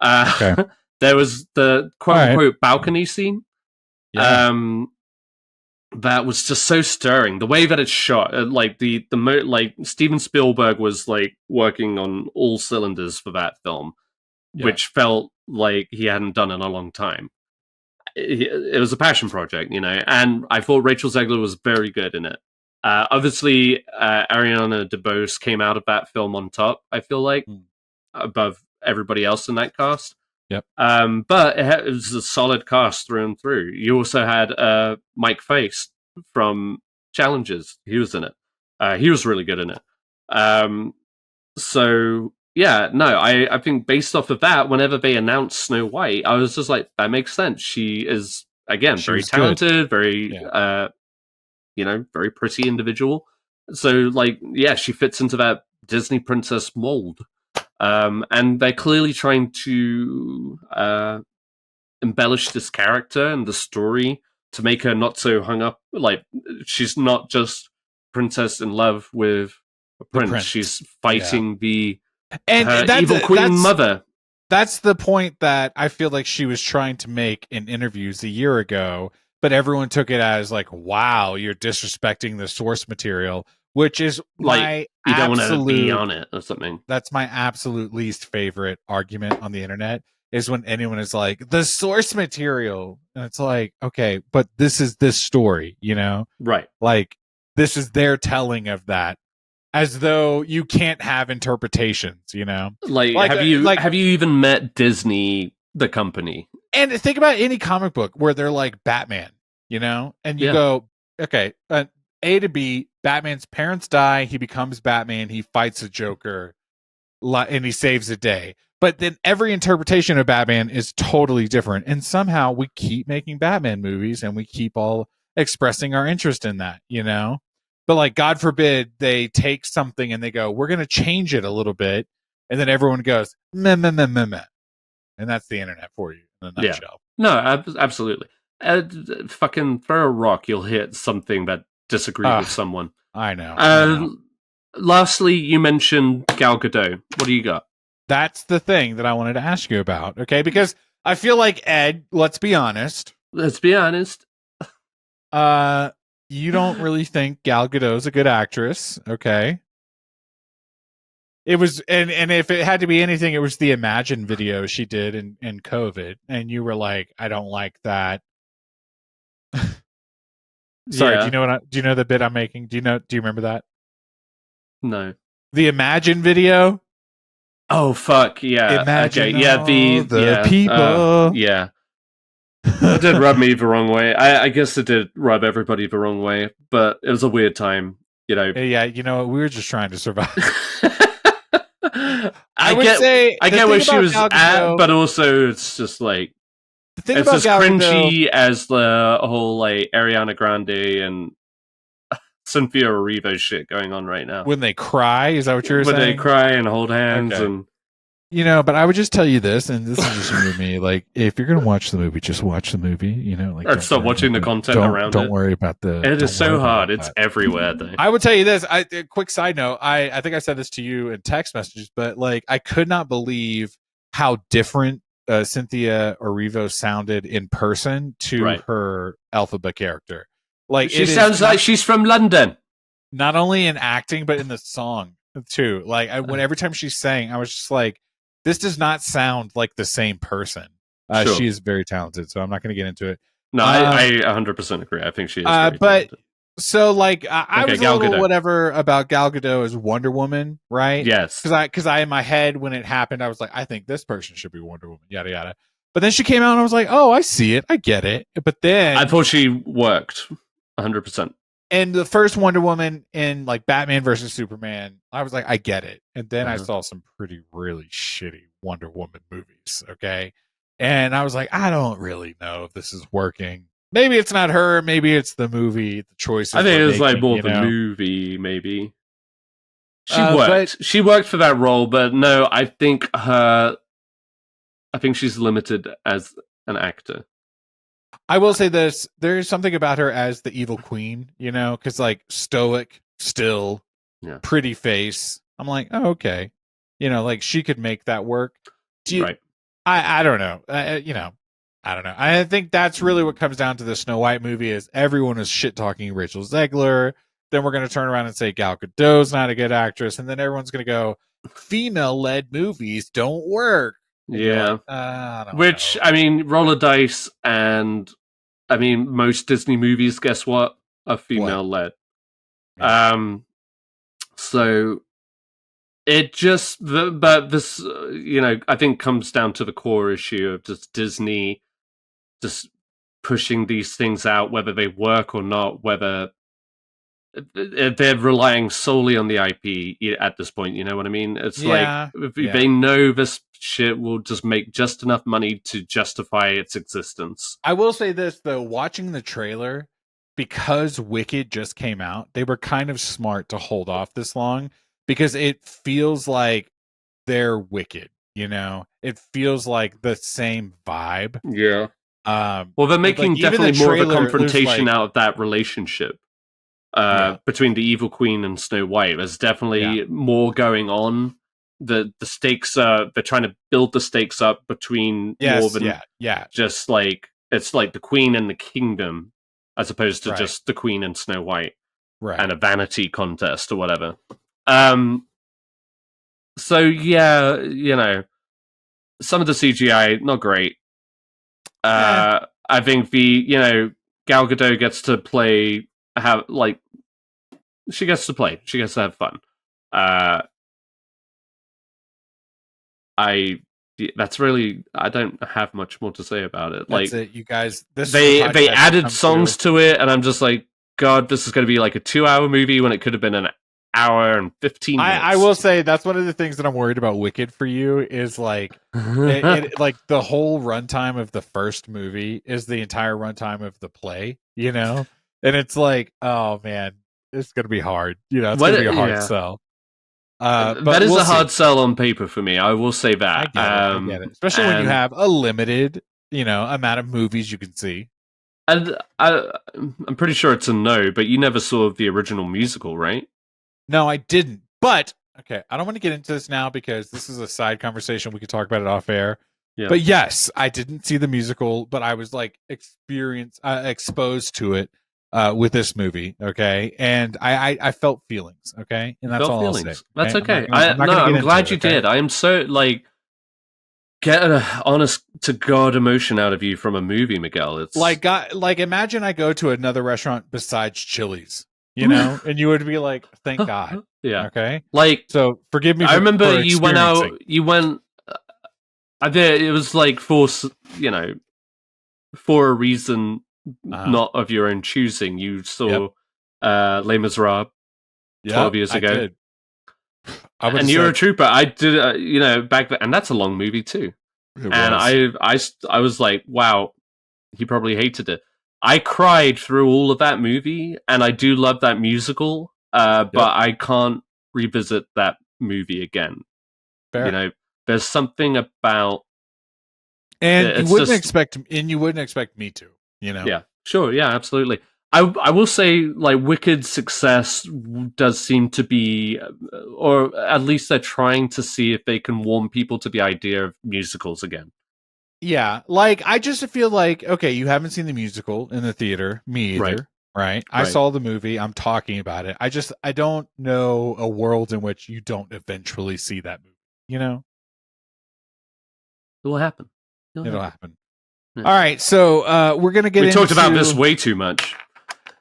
Okay. There was the quote unquote balcony scene. Yeah. That was just so stirring. The way that it's shot, like Steven Spielberg was like working on all cylinders for that film, which felt like he hadn't done in a long time. It was a passion project, and I thought Rachel Zegler was very good in it. Obviously, Ariana DeBose came out of that film on top, I feel like, above everybody else in that cast. Yep. But it was a solid cast through and through. You also had Mike Face from Challenges. He was in it. He was really good in it. So yeah, no, I think based off of that, whenever they announced Snow White, I was just like, that makes sense. She is very talented, very very pretty individual. So she fits into that Disney princess mold. And they're clearly trying to embellish this character and the story to make her not so hung up. Like, she's not just princess in love with a prince. She's fighting the evil queen mother. That's the point that I feel like she was trying to make in interviews a year ago, but everyone took it as like, wow, you're disrespecting the source material, which is like you don't want to be on it or something. That's my absolute least favorite argument on the internet, is when anyone is like, the source material. And it's like, okay, but this is this story, Right. Like, this is their telling of that, as though you can't have interpretations, Like have you even met Disney, the company? And think about any comic book where they're like Batman, and you go, okay, A to B, Batman's parents die, he becomes Batman, he fights a Joker, and he saves a day. But then every interpretation of Batman is totally different. And somehow we keep making Batman movies and we keep all expressing our interest in that, But like, God forbid they take something and they go, we're going to change it a little bit. And then everyone goes, meh, meh, meh, meh, meh. And that's the internet for you in a nutshell. No, absolutely. Fucking throw a rock, you'll hit something that disagrees with someone. I know. Lastly, you mentioned Gal Gadot. What do you got? That's the thing that I wanted to ask you about, okay? Because I feel like, Ed, let's be honest. You don't really think Gal Gadot's a good actress, okay? It was, and if it had to be anything, it was the Imagine video she did in COVID, and you were like, I don't like that. Sorry, do you know the bit I'm making? Do you remember that? No. The Imagine video? Oh fuck, yeah. Imagine the people. Yeah. It did rub me the wrong way. I guess it did rub everybody the wrong way, but it was a weird time, Yeah, we were just trying to survive. I get where she was at, but also it's just like, it's as cringy as the whole like Ariana Grande and Cynthia Erivo shit going on right now. When they cry, is that what you're saying? When they cry and hold hands and but I would just tell you this, and this is just you and me. Like, if you're gonna watch the movie, just watch the movie. Like, stop watching the content around it. Don't worry about It is so hard. It's everywhere, though. I would tell you this. A quick side note. I think I said this to you in text messages, but like, I could not believe how different Cynthia Erivo sounded in person to her Alphaba character. Like, she sounds like she's from London. Not only in acting, but in the song too. Like, every time she sang, I was just like, this does not sound like the same person. Sure. She is very talented, so I'm not going to get into it. No, I 100% agree. I think she is very talented. So, like, I was a little whatever about Gal Gadot as Wonder Woman, right? Yes. Because I in my head, when it happened, I was like, I think this person should be Wonder Woman, yada, yada. But then she came out and I was like, oh, I see it. I get it. But then I thought she worked 100%. And the first Wonder Woman in like Batman versus Superman, I was like, I get it. And then I saw some really shitty Wonder Woman movies. Okay. And I was like, I don't really know if this is working. Maybe it's not her. Maybe it's the movie, the choices. I think it was like more the movie, maybe. She worked. But, she worked for that role, but no, I think she's limited as an actor. I will say this: there's something about her as the evil queen, because like stoic, still, pretty face. I'm like, oh, okay, like she could make that work. Right. I don't know. I don't know. I think that's really what comes down to the Snow White movie is everyone is shit talking Rachel Zegler. Then we're going to turn around and say Gal Gadot's not a good actress, and then everyone's going to go, female-led movies don't work. Yeah. Like, Which, I mean, roller dice and, I mean, most Disney movies, guess what? Are female-led. Yeah. So, it just, but this, I think comes down to the core issue of just Disney just pushing these things out, whether they work or not, whether they're relying solely on the IP at this point. You know what I mean? It's like they know this shit will just make just enough money to justify its existence. I will say this though, watching the trailer, because Wicked just came out, they were kind of smart to hold off this long because it feels like they're Wicked. It feels like the same vibe. Yeah. Well, they're making definitely more of a confrontation out of that relationship. Between the evil queen and Snow White, there's definitely more going on. The stakes they're trying to build the stakes up between more than just like it's like the queen and the kingdom as opposed to just the queen and Snow White and a vanity contest or whatever. So yeah, some of the CGI not great. I think the Gal Gadot gets to play she gets to play. She gets to have fun. That's really. I don't have much more to say about it. That's it, you guys. They added songs to it, and I'm just like, God, this is going to be like a 2-hour movie when it could have been an hour and 15 minutes. I will say that's one of the things that I'm worried about Wicked for you is like, like the whole runtime of the first movie is the entire runtime of the play, and it's like, oh man. It's going to be hard. It's going to be a hard sell. That is a hard sell on paper for me. I will say that. I get it. Especially when you have a limited, amount of movies you can see. And I'm pretty sure it's a no, but you never saw the original musical, right? No, I didn't. But, okay, I don't want to get into this now because this is a side conversation. We could talk about it off air. Yeah. But yes, I didn't see the musical, but I was like exposed to it. With this movie, okay, and I felt feelings, okay, and that's all I'll say. That's okay. I'm glad you did. I am so like get an honest to God emotion out of you from a movie, Miguel. It's like imagine I go to another restaurant besides Chili's, and you would be like, thank God, yeah, okay. Like, so forgive me. I remember you went out. You went. I bet it was like for a reason. Not of your own choosing. You saw Les Miserables 12 years ago. And you're a trooper. I did, back then, and that's a long movie too. I was like, wow, he probably hated it. I cried through all of that movie, and I do love that musical, but I can't revisit that movie again. Fair. There's something about, and you wouldn't expect me to. Yeah, sure, yeah, absolutely. I will say, like, Wicked's success does seem to be, or at least they're trying to see if they can warm people to the idea of musicals again. Yeah, like, I just feel like, okay, you haven't seen the musical in the theater, me either, right? I saw the movie, I'm talking about it. I don't know a world in which you don't eventually see that movie, It will happen. It'll happen. Yeah. All right, so we're gonna get. We talked about this way too much.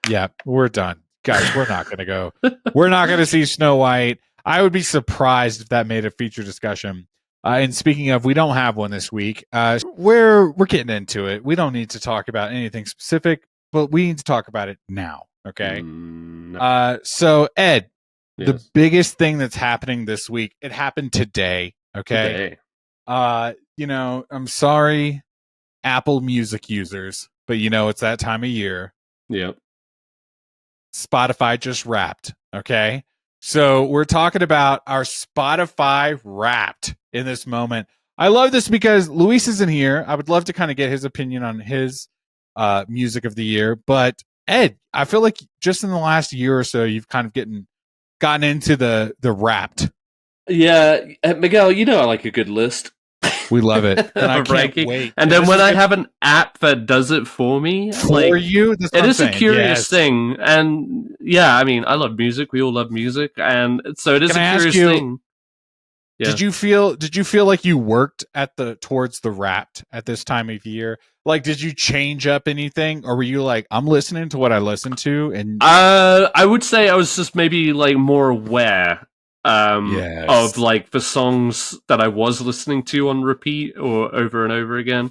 Yeah, we're done, guys. We're not gonna go. We're not gonna see Snow White. I would be surprised if that made a feature discussion. And speaking of, we don't have one this week. We're getting into it. We don't need to talk about anything specific, but we need to talk about it now. Okay. No. So Ed, Yes. the biggest thing that's happening this week, it happened today. Okay. Today. I'm sorry, Apple Music users, but it's that time of year. Yep. Spotify just wrapped. Okay. So we're talking about our Spotify Wrapped in this moment. I love this because Luis isn't here. I would love to kind of get his opinion on his music of the year. But Ed, I feel like just in the last year or so, you've kind of gotten into the Wrapped. Yeah, Miguel, I like a good list. We love it, and I can't wait. And then when I have an app that does it for me, you, it is a curious thing. And yeah, I mean, I love music. We all love music, and so it is a curious thing. Yeah. Did you feel like you worked towards the Wrapped at this time of year? Like, did you change up anything, or were you like, I'm listening to what I listen to? And I would say I was just maybe like more aware of like the songs that I was listening to on repeat or over and over again.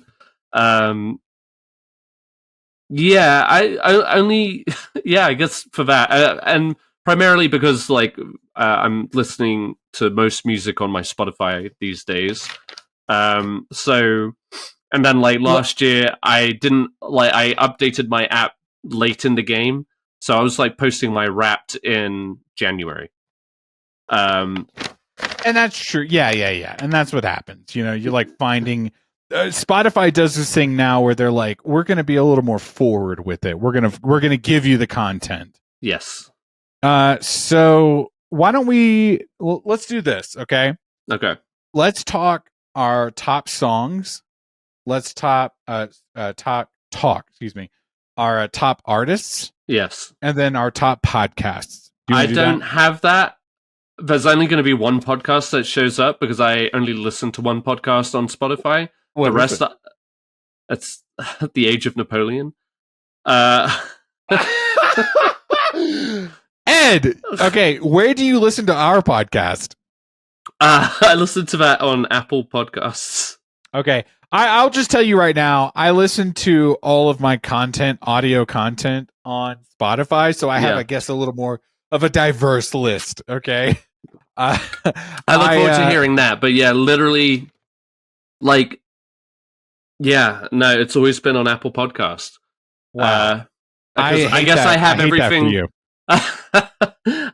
Yeah, I only I guess for that, and primarily because like I'm listening to most music on my Spotify these days. So, and then like last year, I updated my app late in the game, so I was like posting my Wrapped in January. And that's true. Yeah. And that's what happens. You're like finding Spotify does this thing now where they're like, we're going to be a little more forward with it. We're going to give you the content. Yes. So why don't let's do this. Okay. Let's talk our top songs. Let's talk, our top artists. Yes. And then our top podcasts. I don't have that. There's only going to be one podcast that shows up because I only listen to one podcast on Spotify. The rest, it's The Age of Napoleon. Ed, okay, where do you listen to our podcast? I listen to that on Apple Podcasts. Okay, I'll just tell you right now, I listen to all of my audio content on Spotify, so I have, I guess, a little more of a diverse list. Okay, I look forward to hearing that. But yeah, literally, like, it's always been on Apple Podcast. Wow, I guess I have everything.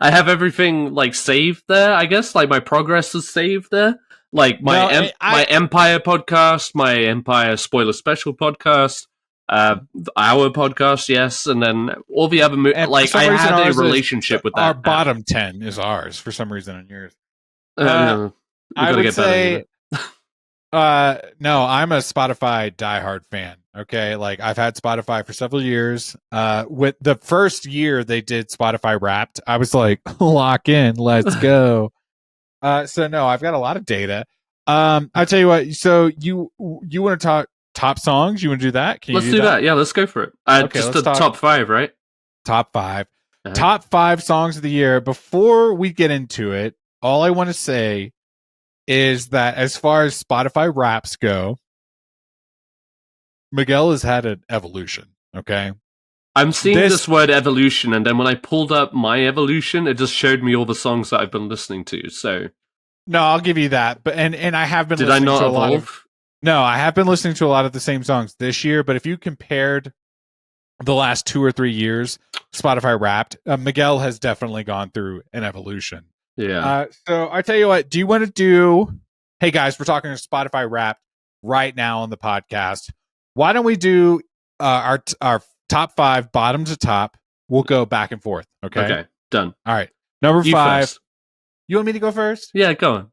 I have everything like saved there. I guess like my progress is saved there. Like my Empire podcast, my Empire Spoiler Special podcast, our podcast, yes, and then all the other like I had a relationship with that. Our bottom 10 is ours for some reason on yours. I would say, no, I'm a Spotify diehard fan. Okay, like I've had Spotify for several years. With the first year they did Spotify Wrapped, I was like, lock in, let's go. So no, I've got a lot of data. I'll tell you what. So you want to talk top songs? You want to do that? Let's do that. Yeah, let's go for it. Just the top 5, right? Top 5. Uh-huh. Top 5 songs of the year. Before we get into it, all I want to say is that as far as Spotify Wraps go, Miguel has had an evolution. Okay. I'm seeing this word evolution, and then when I pulled up my evolution, it just showed me all the songs that I've been listening to. So, no, I'll give you that. But and I have been. Did I not evolve? No, I have been listening to a lot of the same songs this year. But if you compared the last 2 or 3 years, Spotify Wrapped, Miguel has definitely gone through an evolution. Yeah. So I tell you what. Do you want to do? Hey guys, we're talking to Spotify Wrapped right now on the podcast. Why don't we do our top 5, bottom to top? We'll go back and forth. Okay, done. All right, number 5. First. You want me to go first? Yeah, go on.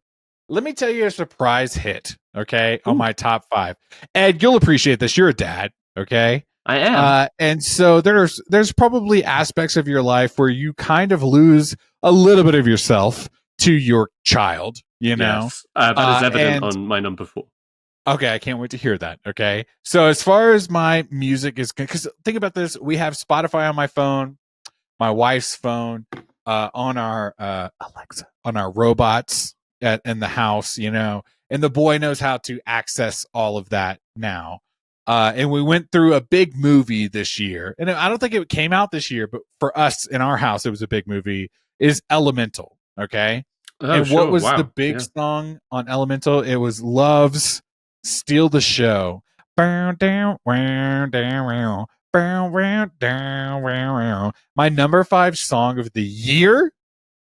Let me tell you a surprise hit. Okay, on my top 5. Ed, you'll appreciate this. You're a dad. Okay, I am. And so there's probably aspects of your life where you kind of lose a little bit of yourself to your child. Yes. That is evident on my number 4. Okay, I can't wait to hear that. Okay, so as far as my music is, because think about this, we have Spotify on my phone, my wife's phone, on our Alexa, on our robots in the house, and the boy knows how to access all of that now. And we went through a big movie this year, and I don't think it came out this year, but for us in our house, it was a big movie. Is Elemental, okay? Oh, And what sure. was the Wow. big Yeah. song on Elemental? It was Love's "Steal the Show." My number 5 song of the year,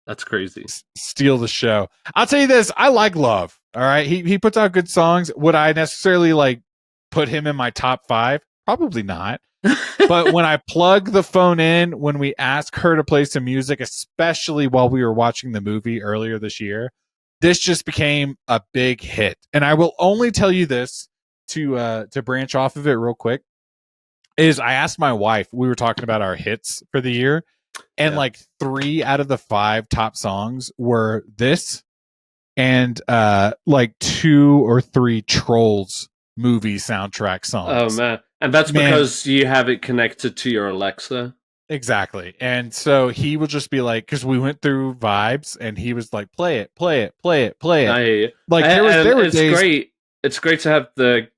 That's crazy. "Steal the Show." I'll tell you this: I like Love. All right, he puts out good songs. Would I necessarily like put him in my top 5? Probably not. But when I plug the phone in, when we ask her to play some music, especially while we were watching the movie earlier this year, this just became a big hit. And I will only tell you this to branch off of it real quick is I asked my wife, we were talking about our hits for the year, and Yeah. like 3 out of the 5 top songs were this and like 2 or 3 Trolls movie soundtrack Oh songs. man, and that's Man. because you have it connected to your Alexa. Exactly. And so he would just be like, because we went through vibes and he was like, play it, play it, play it, play it. I hear you. Like And there were it's days. great. It's great to have the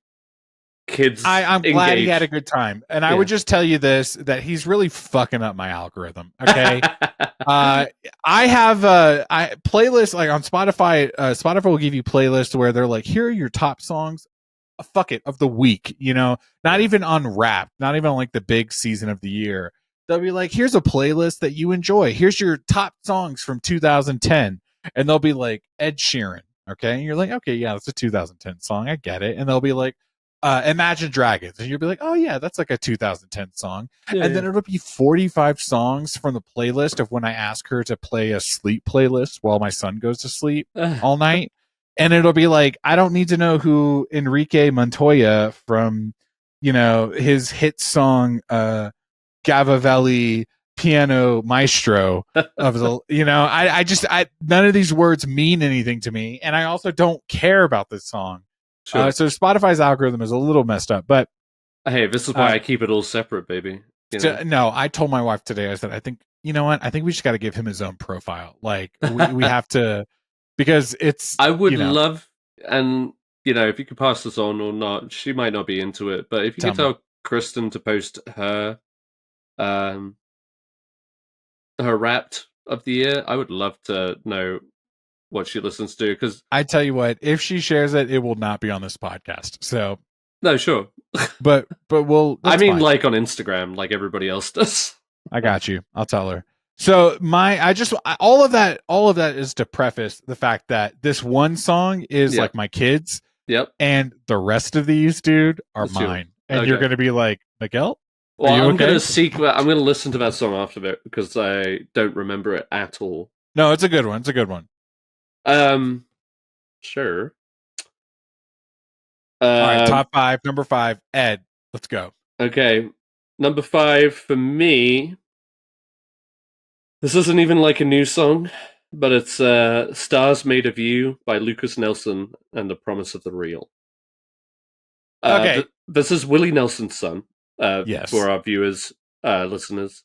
kids. I'm glad he had a engaged. good time. And I would just tell you this, that he's really fucking up my algorithm. Okay. I have I playlists like on Spotify. Spotify will give you playlists where they're like, here are your top songs. Fuck it, of the week. You know, not even on Wrapped, not even on like the big season of the year. They'll be like, here's a playlist that you enjoy. Here's your top songs from 2010, and they'll be like Ed Sheeran. Okay, and you're like, okay, yeah, that's a 2010 song. I get it. And they'll be like, Imagine Dragons, and you'll be like, oh yeah, that's like a 2010 song. And then it'll be 45 songs from the playlist of when I ask her to play a sleep playlist while my son goes to sleep all night. And it'll be like, I don't need to know who Enrique Montoya from, you know, his hit song Gavivelli Piano Maestro of the, you know, I just none of these words mean anything to me, and I also don't care about this song. Sure. So Spotify's algorithm is a little messed up, but Hey, this is why I keep it all separate, baby. You know? no, I told my wife today, I said, I think, you know what? I think we just got to give him his own profile. Like we have to, because it's, I would you know, love, and you know, if you could pass this on or not, she might not be into it, but if you could tell Kristen to post her, her Wrapped of the year, I would love to know what she listens to, because I tell you what, if she shares it, it will not be on this podcast. So no, sure, but we'll. I mean, fine. like on Instagram, like everybody else does. I got you. I'll tell her. So all of that is to preface the fact that this one song is like my kids. Yep. And the rest of these, dude, are That's mine. true. And you're going to be like, Miguel? Well, I'm okay? I'm gonna listen to that song after it because I don't remember it at all. No, it's a good one. It's a good one. Sure. All right, top 5, number 5, Ed. Let's go. Okay, number 5 for me. This isn't even like a new song, but it's "Stars Made of You" by Lucas Nelson and "The Promise of the Real." Okay, this is Willie Nelson's son. Yes. For our viewers, listeners,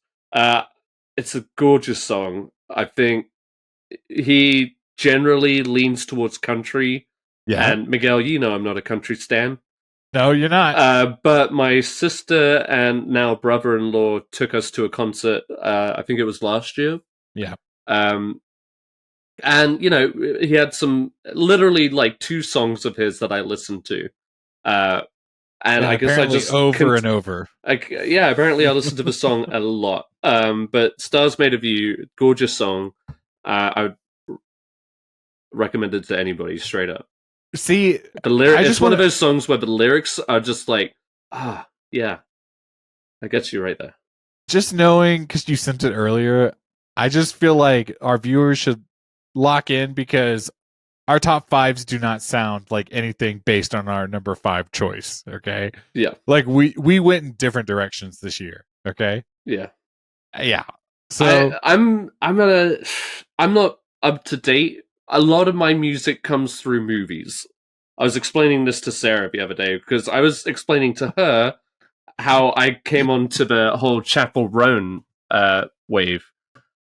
it's a gorgeous song. I think he generally leans towards country. Yeah. And Miguel, you know I'm not a country stan. No, you're not. But my sister and now brother-in-law took us to a concert. I think it was last year. Yeah. And you know, he had some literally like 2 songs of his that I listened to. And I guess I just over and over. Yeah, apparently I listened to the song a lot. But "Stars Made of You," gorgeous song. I would recommend it to anybody straight up. See, the lyrics. It's one of those songs where the lyrics are just like, yeah, I get you right there. Just knowing, because you sent it earlier, I just feel like our viewers should lock in, because our top 5s do not sound like anything based on our number 5 choice. Okay. Yeah. Like we went in different directions this year. Okay. Yeah. Yeah. So I'm not up to date. A lot of my music comes through movies. I was explaining this to Sarah the other day because I was explaining to her how I came onto the whole Chapel Roan wave.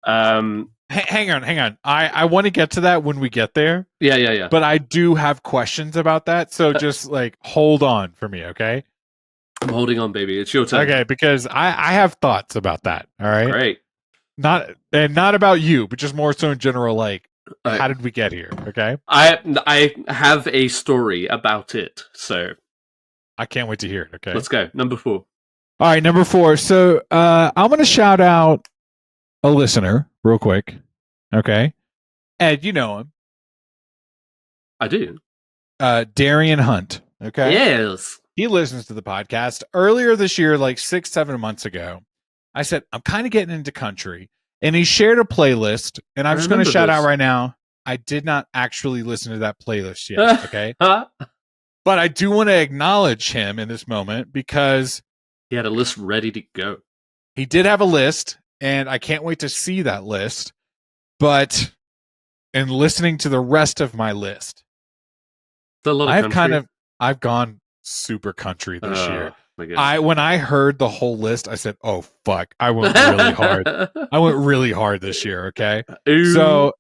Hang on. I want to get to that when we get there. Yeah. But I do have questions about that. So just like hold on for me, okay? I'm holding on, baby. It's your turn. Okay, because I have thoughts about that. All right. Great. Not about you, but just more so in general, like how did we get here? Okay. I have a story about it, so I can't wait to hear it. Okay. let's go. Number 4. All right, number 4. So I'm gonna shout out a listener real quick. Okay. Ed, you know him. I do. Darian Hunt. Okay. Yes. He listens to the podcast. Earlier this year, like 6-7 months ago, I said, I'm kind of getting into country. And he shared a playlist. And I'm just going to shout out right now. I did not actually listen to that playlist yet. Okay. But I do want to acknowledge him in this moment because he had a list ready to go. He did have a list. And I can't wait to see that list. But in listening to the rest of my list, I've gone super country this year. When I heard the whole list, I said, "Oh fuck!" I went really hard. I went really hard this year. Okay, so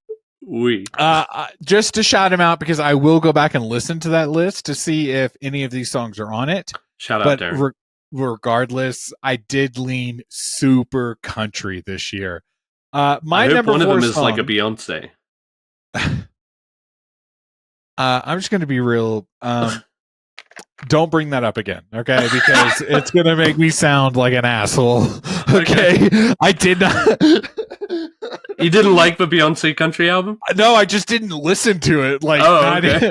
just to shout him out because I will go back and listen to that list to see if any of these songs are on it. Shout out, Darren. Regardless, I did lean super country this year. My I hope number one 4 of them song, is like a Beyonce. I'm just going to be real. Don't bring that up again, okay? Because it's going to make me sound like an asshole. Okay? I did not. You didn't like the Beyonce country album? No, I just didn't listen to it. Like,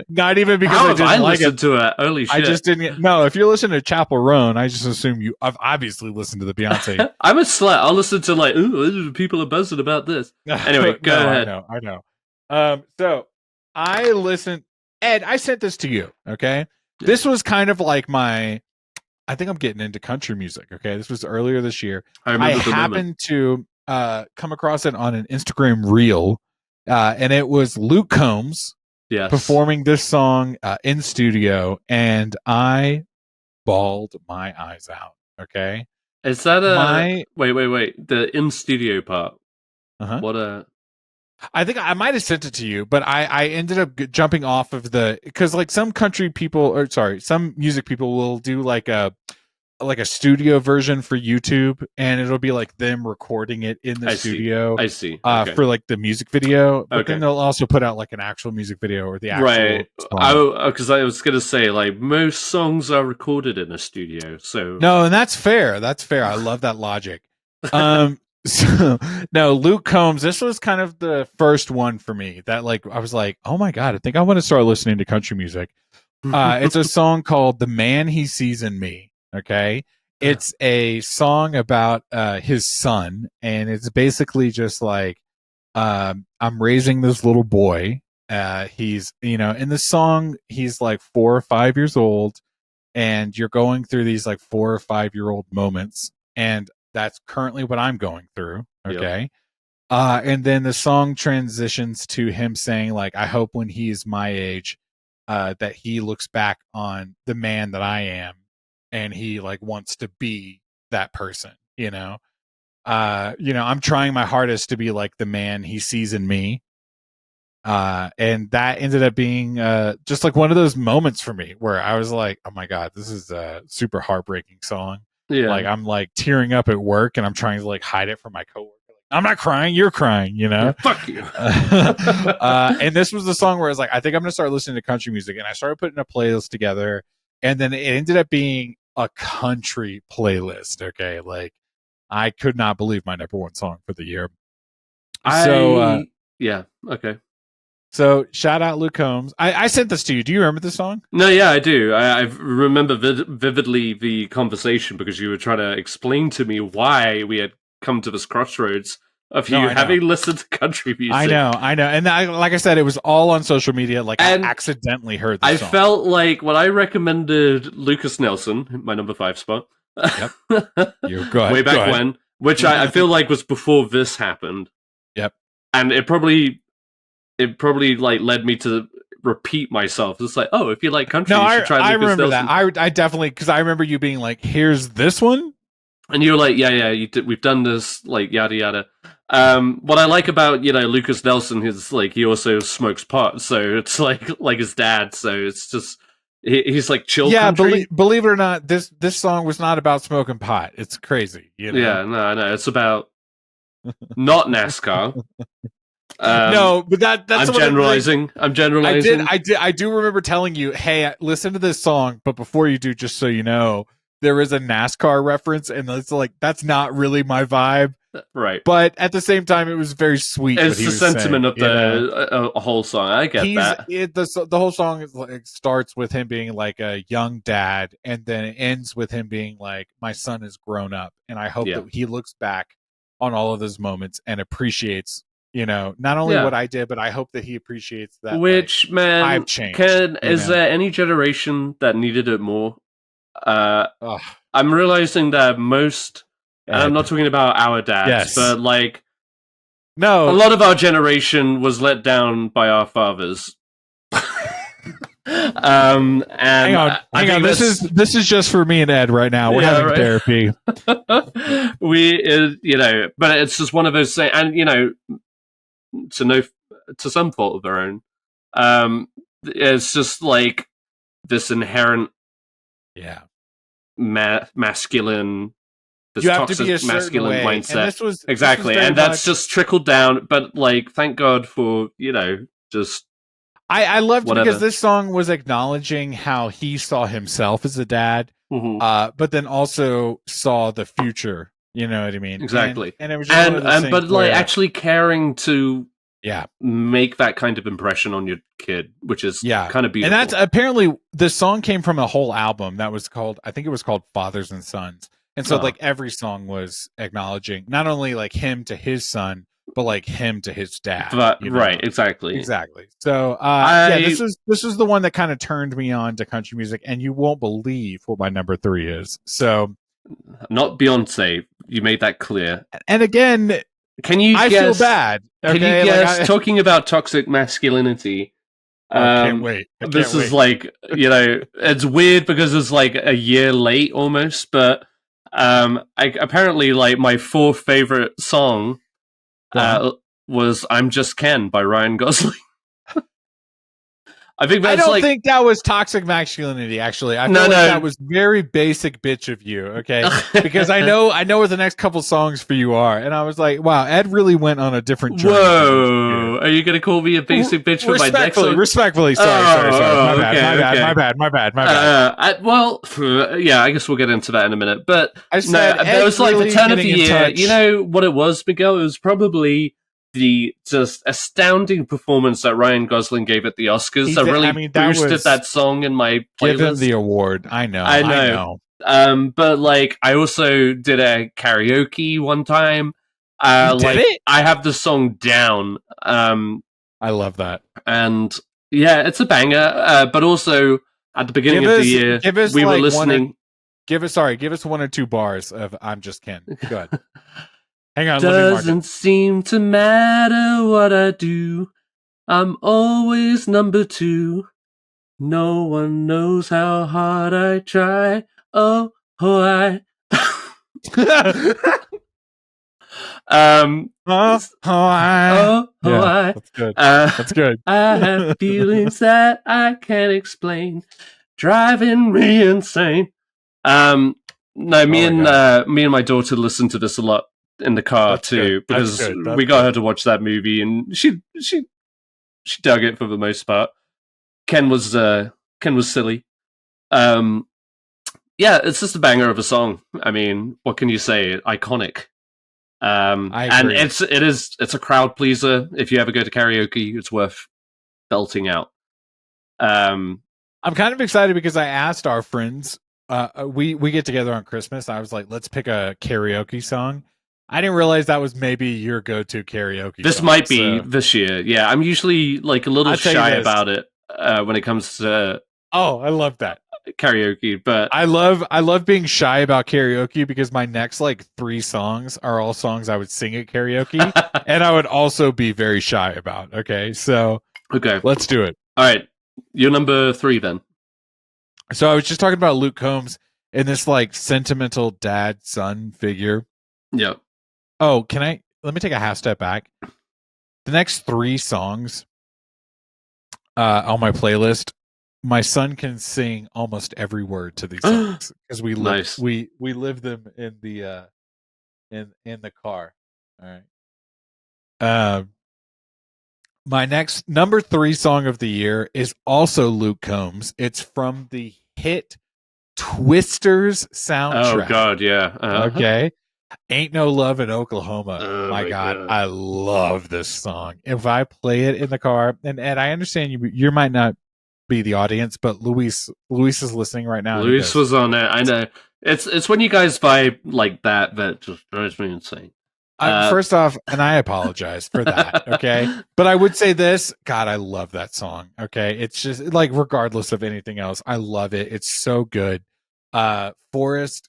not even because How I didn't have I like listened to it. Holy shit! I just didn't. No, if you're listening to Chapel Roan, I just assume I've obviously listened to the Beyonce. I'm a slut. I'll listen to like, ooh, people are buzzing about this. Anyway, go ahead. I know. So I listened. Ed, I sent this to you. Okay. This was kind of like I think I'm getting into country music. Okay. This was earlier this year. I happened to come across it on an Instagram reel. And it was Luke Combs performing this song in studio. And I bawled my eyes out. Okay. Is that wait. The in studio part. Uh-huh. What a. I think I might have sent it to you, but I ended up jumping off of because like some some music people will do like a studio version for YouTube, and it'll be like them recording it in the studio. I see. For like the music video, but then they'll also put out like an actual music video or the actual. Right. Because I was gonna say like most songs are recorded in a studio, so no, and that's fair. That's fair. I love that logic. So no, Luke Combs, this was kind of the first one for me that like I was like, oh my god, I think I want to start listening to country music. It's a song called The Man He Sees in Me. Okay. It's a song about his son, and it's basically just like I'm raising this little boy. He's in the song he's like 4 or 5 years old, and you're going through these like 4 or 5-year-old moments, and that's currently what I'm going through. Okay. Yep. And then the song transitions to him saying like, I hope when he is my age, that he looks back on the man that I am and he like wants to be that person, I'm trying my hardest to be like the man he sees in me. And that ended up being just like one of those moments for me where I was like, oh my God, this is a super heartbreaking song. Yeah. Like I'm like tearing up at work and I'm trying to like hide it from my coworker. I'm not crying, you're crying, Fuck you. And this was the song where I was like, I think I'm going to start listening to country music. And I started putting a playlist together. And then it ended up being a country playlist. Okay. Like I could not believe my number 1 song for the year. Yeah. Okay. So shout out Luke Combs. I sent this to you. Do you remember this song? No, yeah, I do. I remember vividly the conversation because you were trying to explain to me why we had come to this crossroads of you having listened to country music. I know. And like I said, it was all on social media. Like I accidentally heard this song. I felt like when I recommended Lucas Nelson, my number 5 spot. Yep. Way back when, which I feel like was before this happened. Yep. And it probably like led me to repeat myself. It's like, oh, if you like country, you should try Lucas remember Nelson. that. I definitely, because I remember you being like, here's this one. And you were like, yeah, we've done this, like, yada, yada. What I like about Lucas Nelson is like he also smokes pot, so it's like his dad. So it's just he's like chill country. Believe it or not, this song was not about smoking pot. It's crazy, Yeah, no, it's about not NASCAR. No, but that's I'm generalizing. I'm generalizing. I do remember telling you, hey, listen to this song, but before you do, just so you know, there is a NASCAR reference, and it's like that's not really my vibe. Right. But at the same time, it was very sweet. It's the sentiment of the whole song. I get that. The whole song starts with him being like a young dad, and then it ends with him being like, my son is grown up. And I hope that he looks back on all of those moments and appreciates, not only what I did, but I hope that he appreciates that. Which, man, I've changed. Is there any generation that needed it more? I'm realizing that most... And I'm not talking about our dads, but like, no, a lot of our generation was let down by our fathers. And hang on. This is just for me and Ed right now. We're having therapy. But it's just one of those things, and to some fault of their own. It's just like this inherent, masculine. You have to be a masculine way. mindset. And exactly, and that's just trickled down. But like, thank God for just. I loved because this song was acknowledging how he saw himself as a dad, but then also saw the future. You know what I mean? Exactly. And it was just but like actually caring to make that kind of impression on your kid, which is kind of beautiful. And that's apparently this song came from a whole album that was called, I think it was called Fathers and Sons. And so like every song was acknowledging not only like him to his son, but like him to his dad. Right, exactly. So this is the one that kind of turned me on to country music, and you won't believe what my number 3 is. So not Beyonce. You made that clear. And again, can you I guess, feel bad. Okay? Can you guess, talking about toxic masculinity, I can't wait. This is like, it's weird because it's like a year late almost, but apparently like my 4th favorite song was "I'm Just Ken" by Ryan Gosling. I don't think that was toxic masculinity. Actually, I feel like that was very basic bitch of you. Okay, because I know what the next couple songs for you are, and I was like, wow, Ed really went on a different journey. Whoa, are you gonna call me a basic bitch for my next song? Respectfully, sorry. My bad. Well, yeah, I guess we'll get into that in a minute. But there was like the turn of the year. You know what it was, Miguel? It was probably the just astounding performance that Ryan Gosling gave at the Oscars that really boosted that song in my playlist. Give him the award. I know. But like, I also did a karaoke one time. I have the song down. I love that. And yeah, it's a banger. But also at the beginning of the year, we were listening. Give us 1 or 2 bars of "I'm Just Ken." Good. Hang on, doesn't seem to matter what I do. I'm always number 2. No one knows how hard I try. I. That's good. That's good. I have feelings that I can't explain, driving me insane. No, me and my daughter listen to this a lot in the car too, because we got her to watch that movie, and she dug it for the most part. Ken was silly. Yeah, it's just a banger of a song. I mean, what can you say? Iconic. And it's a crowd pleaser. If you ever go to karaoke, it's worth belting out. I'm kind of excited because I asked our friends. We get together on Christmas. I was like, let's pick a karaoke song. I didn't realize that was maybe your go-to karaoke. This might be this year. Yeah, I'm usually like a little shy about it when it comes to. Oh, I love that karaoke, but I love being shy about karaoke because my next like 3 songs are all songs I would sing at karaoke, and I would also be very shy about. Okay, so let's do it. All right, you're number 3 then. So I was just talking about Luke Combs and this like sentimental dad son figure. Yeah. Oh, can I? let me take a half step back. The next 3 songs on my playlist, my son can sing almost every word to these songs because Nice. we live them in the in the car. All right. My next number 3 song of the year is also Luke Combs. It's from the hit Twisters Oh soundtrack. God, yeah. Okay. Ain't No Love in Oklahoma. Oh My my God, God. I love this song. If I play it in the car, and I understand you might not be the audience, but Luis is listening right now, and he Luis goes, was on it. I know. It's when you guys vibe like that that just drives me insane. First off, and I apologize for that. Okay. But I would say this, God, I love that song. Okay. It's just like, regardless of anything else, I love it. It's so good. Forrest,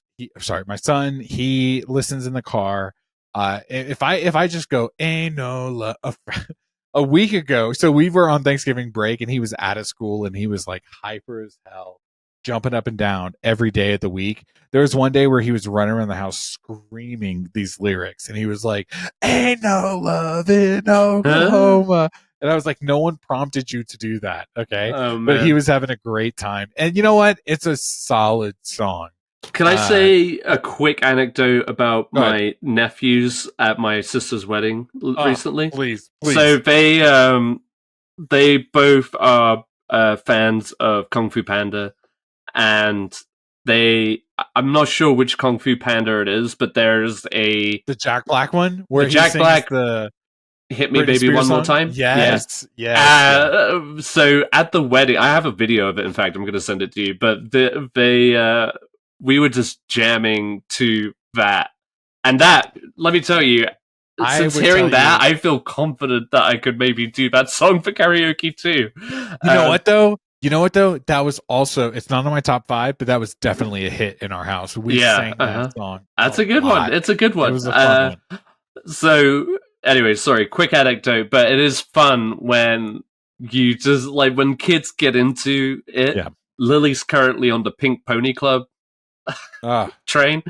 my son, he listens in the car. If I just go, ain't no love, a week ago, so we were on Thanksgiving break and he was out of school and he was like hyper as hell, jumping up and down every day of the week. There was one day where he was running around the house screaming these lyrics, and he was like, "Ain't no love in Oklahoma." And I was like, "No one prompted you to do that, okay?" Oh But he man. was having a great time, and you know what? It's a solid song. Can I say a quick anecdote about Go ahead. my nephews at my sister's wedding Oh, recently? please, So please. they both are fans of Kung Fu Panda, and I'm not sure which Kung Fu Panda it is, but there's The Jack Black one, the where he Jack sings Black the "Hit Me Britney Baby Spears One More song. Time." Yeah. Yes, yes, yes. So at the wedding, I have a video of it. In fact, I'm going to send it to you. But we were just jamming to that, and that. Let me tell you, I since would tell hearing that, you. I feel confident that I could maybe do that song for karaoke too. You know what though? You know what though? That was also, it's not on my top 5, but that was definitely a hit in our house. We Yeah, sang that song that's a a good one. lot. It's a good It one. was a fun one. So anyway, sorry, quick anecdote, but it is fun when you just like when kids get into it. Yeah. Lily's currently on the Pink Pony Club Ah, train.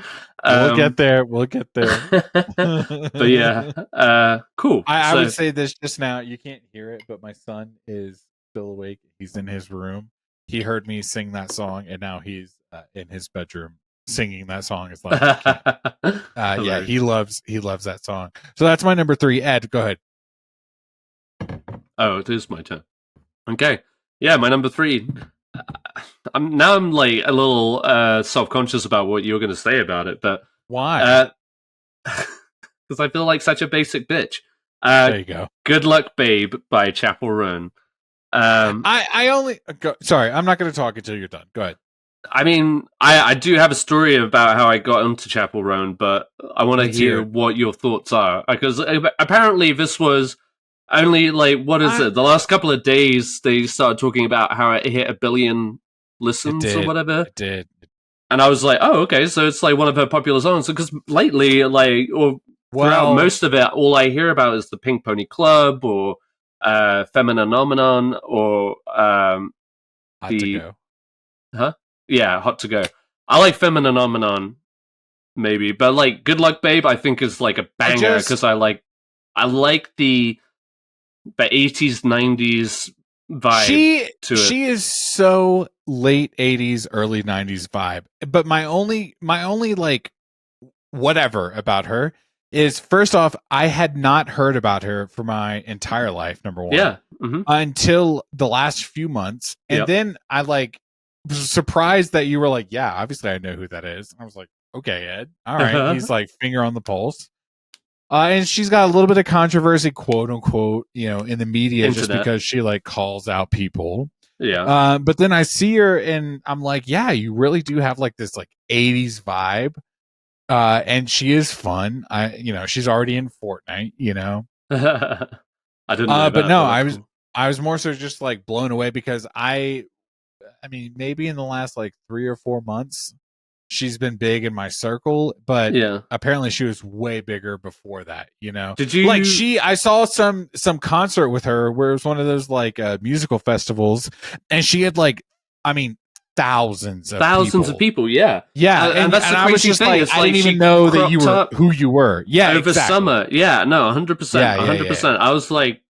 we'll get there. We'll get there. But yeah, cool. I would So say this just now. You can't hear it, but my son is still awake. He's in his room. He heard me sing that song, and now he's in his bedroom singing that song as loud as he can. Yeah, he loves that song. So that's my number 3. Ed, go ahead. Oh, it is my turn. Okay. Yeah, my number 3. I'm like a little self-conscious about what you were going to say about it, but Why? because I feel like such a basic bitch. There you go. Good Luck Babe by Chapel Roan. I only sorry, I'm not going to talk until you're done. Go ahead. I mean, I do have a story about how I got into Chapel Roan, but I want to Let's hear hear it. what your thoughts are, because apparently this was only like, what is it? The last couple of days they started talking about how it hit 1 billion listens or whatever. It did. And I was like, oh, okay, so it's like one of her popular songs. Because lately, like, or throughout Well, most of it, all I hear about is the Pink Pony Club or Femininomenon or hot to go. huh? Yeah, Hot to Go. I like Femininomenon maybe, but like Good Luck Babe, I think is like a banger because I like the 80s 90s vibe to it. She is so late 80s, early 90s vibe. But my only like whatever about her is, first off, I had not heard about her for my entire life, number 1. Yeah. Until the last few months. And then I like was surprised that you were like, yeah, obviously I know who that is. I was like, okay, Ed. All right. He's like finger on the pulse. And she's got a little bit of controversy, quote unquote, in the media, Internet. just because she like calls out people. Yeah. But then I see her and I'm like, yeah, you really do have like this like 80s vibe. And she is fun. She's already in Fortnite, I didn't know that. But no, I was more so just like blown away because I mean, maybe in the last like 3 or 4 months, she's been big in my circle, but apparently she was way bigger before that, Did you like I saw some concert with her where it was one of those like musical festivals, and she had like, I mean, thousands of Thousands of people, yeah. Yeah, And that's the I was crazy just thing. like, It's I like didn't she even know that you cropped were up who you were. Yeah, over exactly. summer. Yeah, no, 100%, Yeah. 100%. I was like,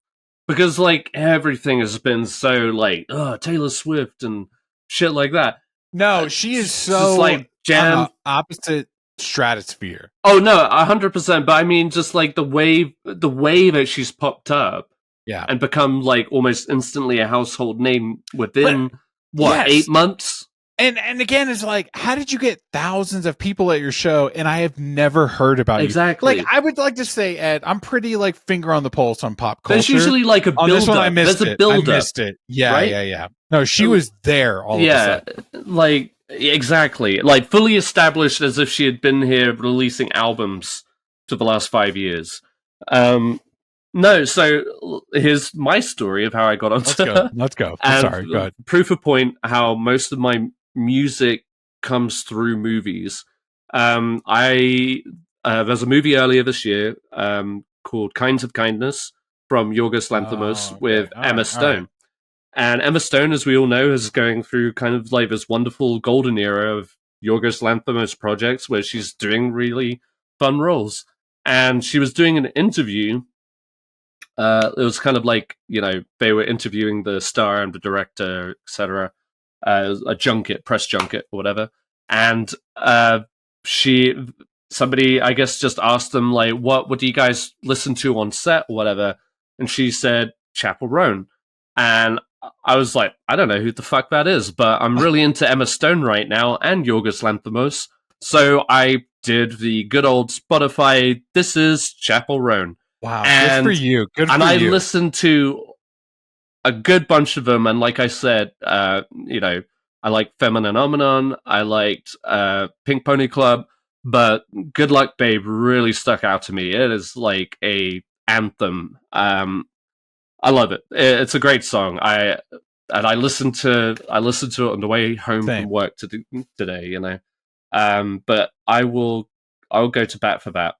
because like everything has been so like, oh, Taylor Swift and shit like that. No, she is Just so like on jam. the opposite stratosphere. Oh no, 100%. But I mean, just like the way that she's popped up Yeah, and become like almost instantly a household name but within what, yes, 8 months? and again, it's like, how did you get thousands of people at your show, and I have never heard about you? Exactly. Like, I would like to say, Ed, I'm pretty like finger on the pulse on pop culture. There's usually like a on this one, I build-up. missed There's a it. I build-up, missed it. Yeah, right? yeah. No, she was there all of a sudden. Like exactly, like fully established as if she had been here releasing albums for the last 5 years. No, so here's my story of how I got onto her. Let's go. And Sorry, go ahead. proof of point how most of my music comes through movies. I There's a movie earlier this year called Kinds of Kindness from Yorgos Lanthimos with Emma Stone. And Emma Stone, as we all know, is going through kind of like this wonderful golden era of Yorgos Lanthimos projects where she's doing really fun roles. And she was doing an interview. It was kind of like, they were interviewing the star and the director, etc. A junket, press junket, or whatever. And somebody, I guess, just asked them, like, what do you guys listen to on set or whatever? And she said, Chapel Roan. And I was like, I don't know who the fuck that is, but I'm really into Emma Stone right now and Yorgos Lanthimos. So I did the good old Spotify, this is Chapel Roan. Wow, good for you. And I listened to a good bunch of them, and like I said, I like Feminine Omenon, I liked Pink Pony Club, but Good Luck Babe really stuck out to me. It is like a anthem. I love it. It's a great song. I listened to it on the way home from work today. But I'll go to bat for that.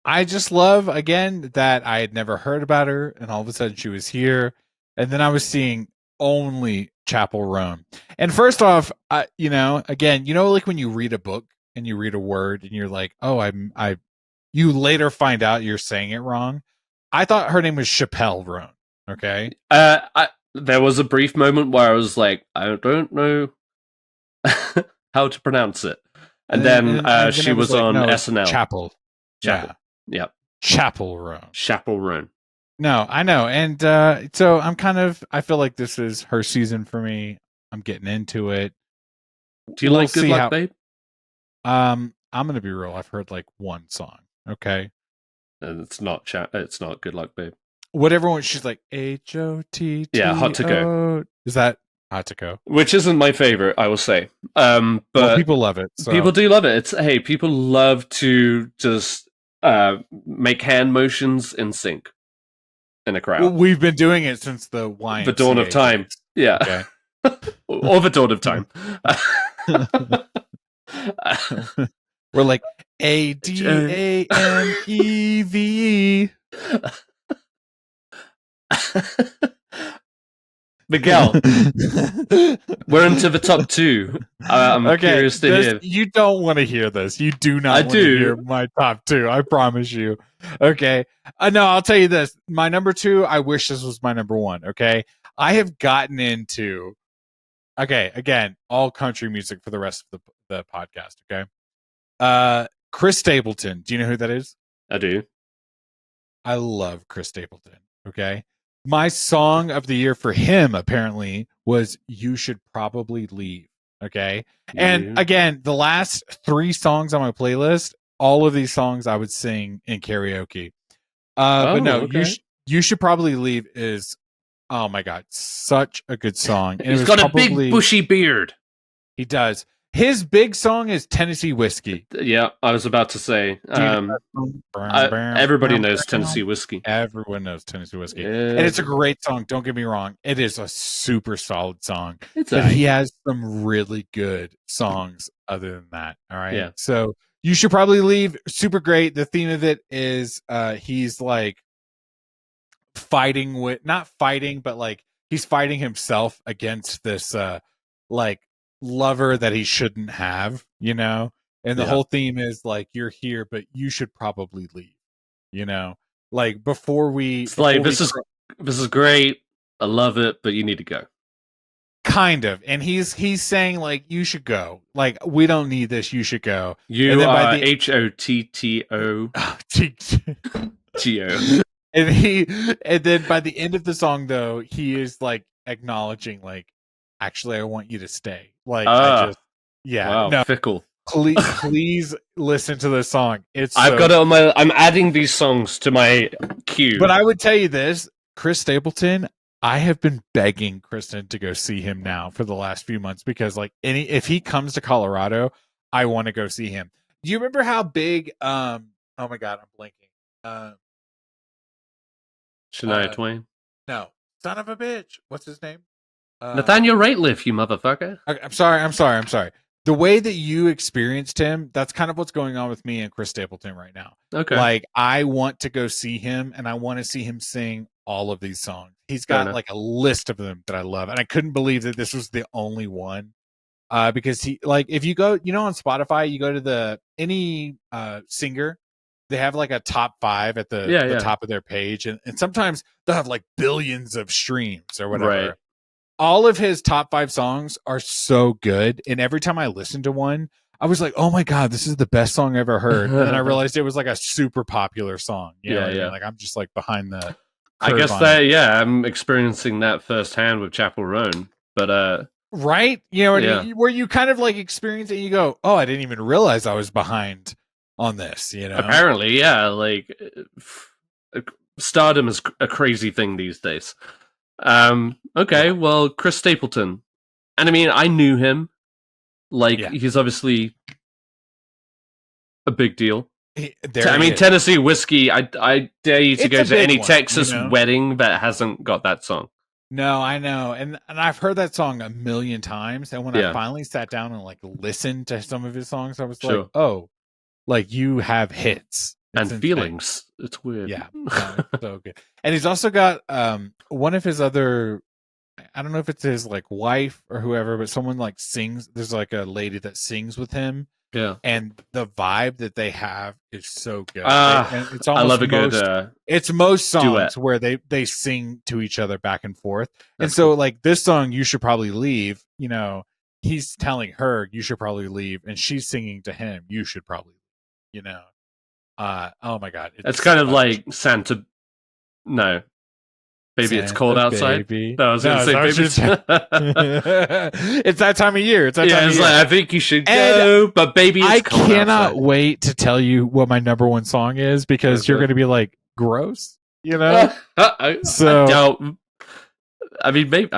I just love, again, that I had never heard about her, and all of a sudden she was here, and then I was seeing only Chapel Roan. And first off, again, like when you read a book and you read a word and you're like, oh, you later find out you're saying it wrong. I thought her name was Chappelle Roan. Okay. There was a brief moment where I was like, I don't know how to pronounce it. And then she was on SNL. Chapel. Yeah. Chapel Roan. No, I know. And so I feel like this is her season for me. I'm getting into it. Do you like Good Luck, Babe? I'm going to be real. I've heard like one song. Okay. And it's not Good Luck, Babe. Whatever one, she's like HOTT. Yeah, Hot to Go. Is that Hot to Go? Which isn't my favorite, I will say. But people love it. So. People do love it. People love to just make hand motions in sync in a crowd. Well, we've been doing it since the dawn of time. Yeah. Okay. Or the dawn of time. We're like ADAMEVE. Miguel, we're into the top 2. I'm curious to hear. You don't want to hear this. You do not want to hear my top 2. I promise you. Okay. No, I'll tell you this. My number 2, I wish this was my number 1. Okay. I have gotten into, again, all country music for the rest of the podcast. Okay. Chris Stapleton. Do you know who that is? I do. I love Chris Stapleton. Okay. My song of the year for him, apparently, was You Should Probably Leave. Okay. And again, the last 3 songs on my playlist, all of these songs I would sing in karaoke. But no, okay. You Should Probably Leave is, oh my God, such a good song. And he's got a big bushy beard. He does. His big song is Tennessee Whiskey. Yeah, I was about to say. Everybody knows Tennessee Whiskey. Everyone knows Tennessee Whiskey. And it's a great song. Don't get me wrong. It is a super solid song. But he has some really good songs other than that. All right. Yeah. So You Should Probably Leave. Super great. The theme of it is he's like fighting with, not fighting, but like he's fighting himself against this like lover that he shouldn't have, you know? And the whole theme is like, you're here, but you should probably leave, you know? Like It's like this is great. I love it, but you need to go. kind of. And he's saying like, you should go. Like, we don't need this, you should go. You and then are HOTTO. Geo. And then by the end of the song though, he is like acknowledging like, actually I want you to stay. Like I just wow, no, fickle. please listen to this song. I've got it on my, I'm adding these songs to my queue. But I would tell you this, Chris Stapleton, I have been begging Kristen to go see him now for the last few months because like if he comes to Colorado, I want to go see him. Do you remember how big oh my god, I'm blinking. Shania Twain? No. Son of a bitch. What's his name? Nathaniel Rateliff, you motherfucker. I'm sorry. The way that you experienced him, that's kind of what's going on with me and Chris Stapleton right now. Okay. Like, I want to go see him, and I want to see him sing all of these songs. He's got like a list of them that I love, and I couldn't believe that this was the only one. Because he, like, if you go, you know, on Spotify, you go to any singer, they have like a top 5 at the top of their page, and sometimes they'll have like billions of streams or whatever. Right. All of his top 5 songs are so good, and every time I listen to one, I was like, "Oh my god, this is the best song I ever heard!" And then I realized it was like a super popular song. You know what I mean? Like I'm just like behind the. I guess that I'm experiencing that firsthand with Chapel Roan, but right, you know, where you kind of like experience it, and you go, "Oh, I didn't even realize I was behind on this." You know, apparently, yeah, like stardom is a crazy thing these days. Okay, well, Chris Stapleton. And I mean, I knew him. Like, he's obviously a big deal. Tennessee Whiskey, I dare you to go to any Texas wedding that hasn't got that song. No, I know. And I've heard that song a million times. And when I finally sat down and like listened to some of his songs, I was like, oh, like you have hits. And feelings. It's weird. Yeah, no, it's so good. And he's also got one of his other, I don't know if it's his like wife or whoever, but someone like sings. There's like a lady that sings with him. Yeah, and the vibe that they have is so good. It's almost I love a good. It's most songs duet. Where they sing to each other back and forth. That's and so cool. Like this song, "You Should Probably Leave." You know, he's telling her, "You should probably leave," and she's singing to him, "You should probably," you know. Oh my god, it's kind of like Santa. No, baby, Santa, it's cold outside. Baby. No, I was going to say, baby. It's that time of year. It's that time of year. Like, I think you should go, but baby, it's cold cannot outside. Wait to tell you what my number one song is because you're going to be like, gross, you know. I don't. I mean, maybe.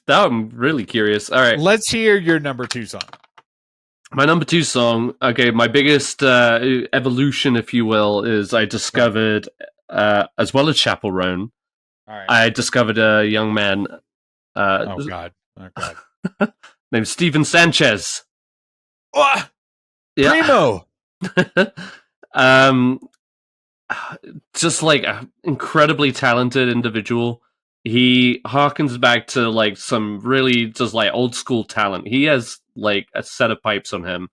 Now I'm really curious. All right, let's hear your number 2 song. My number 2 song, okay, my biggest evolution, if you will, is I discovered, as well as Chapel Roan, I discovered a young man. Oh God! Named Steven Sanchez. Primo. Just like an incredibly talented individual. He harkens back to like some really just like old school talent. He has like a set of pipes on him.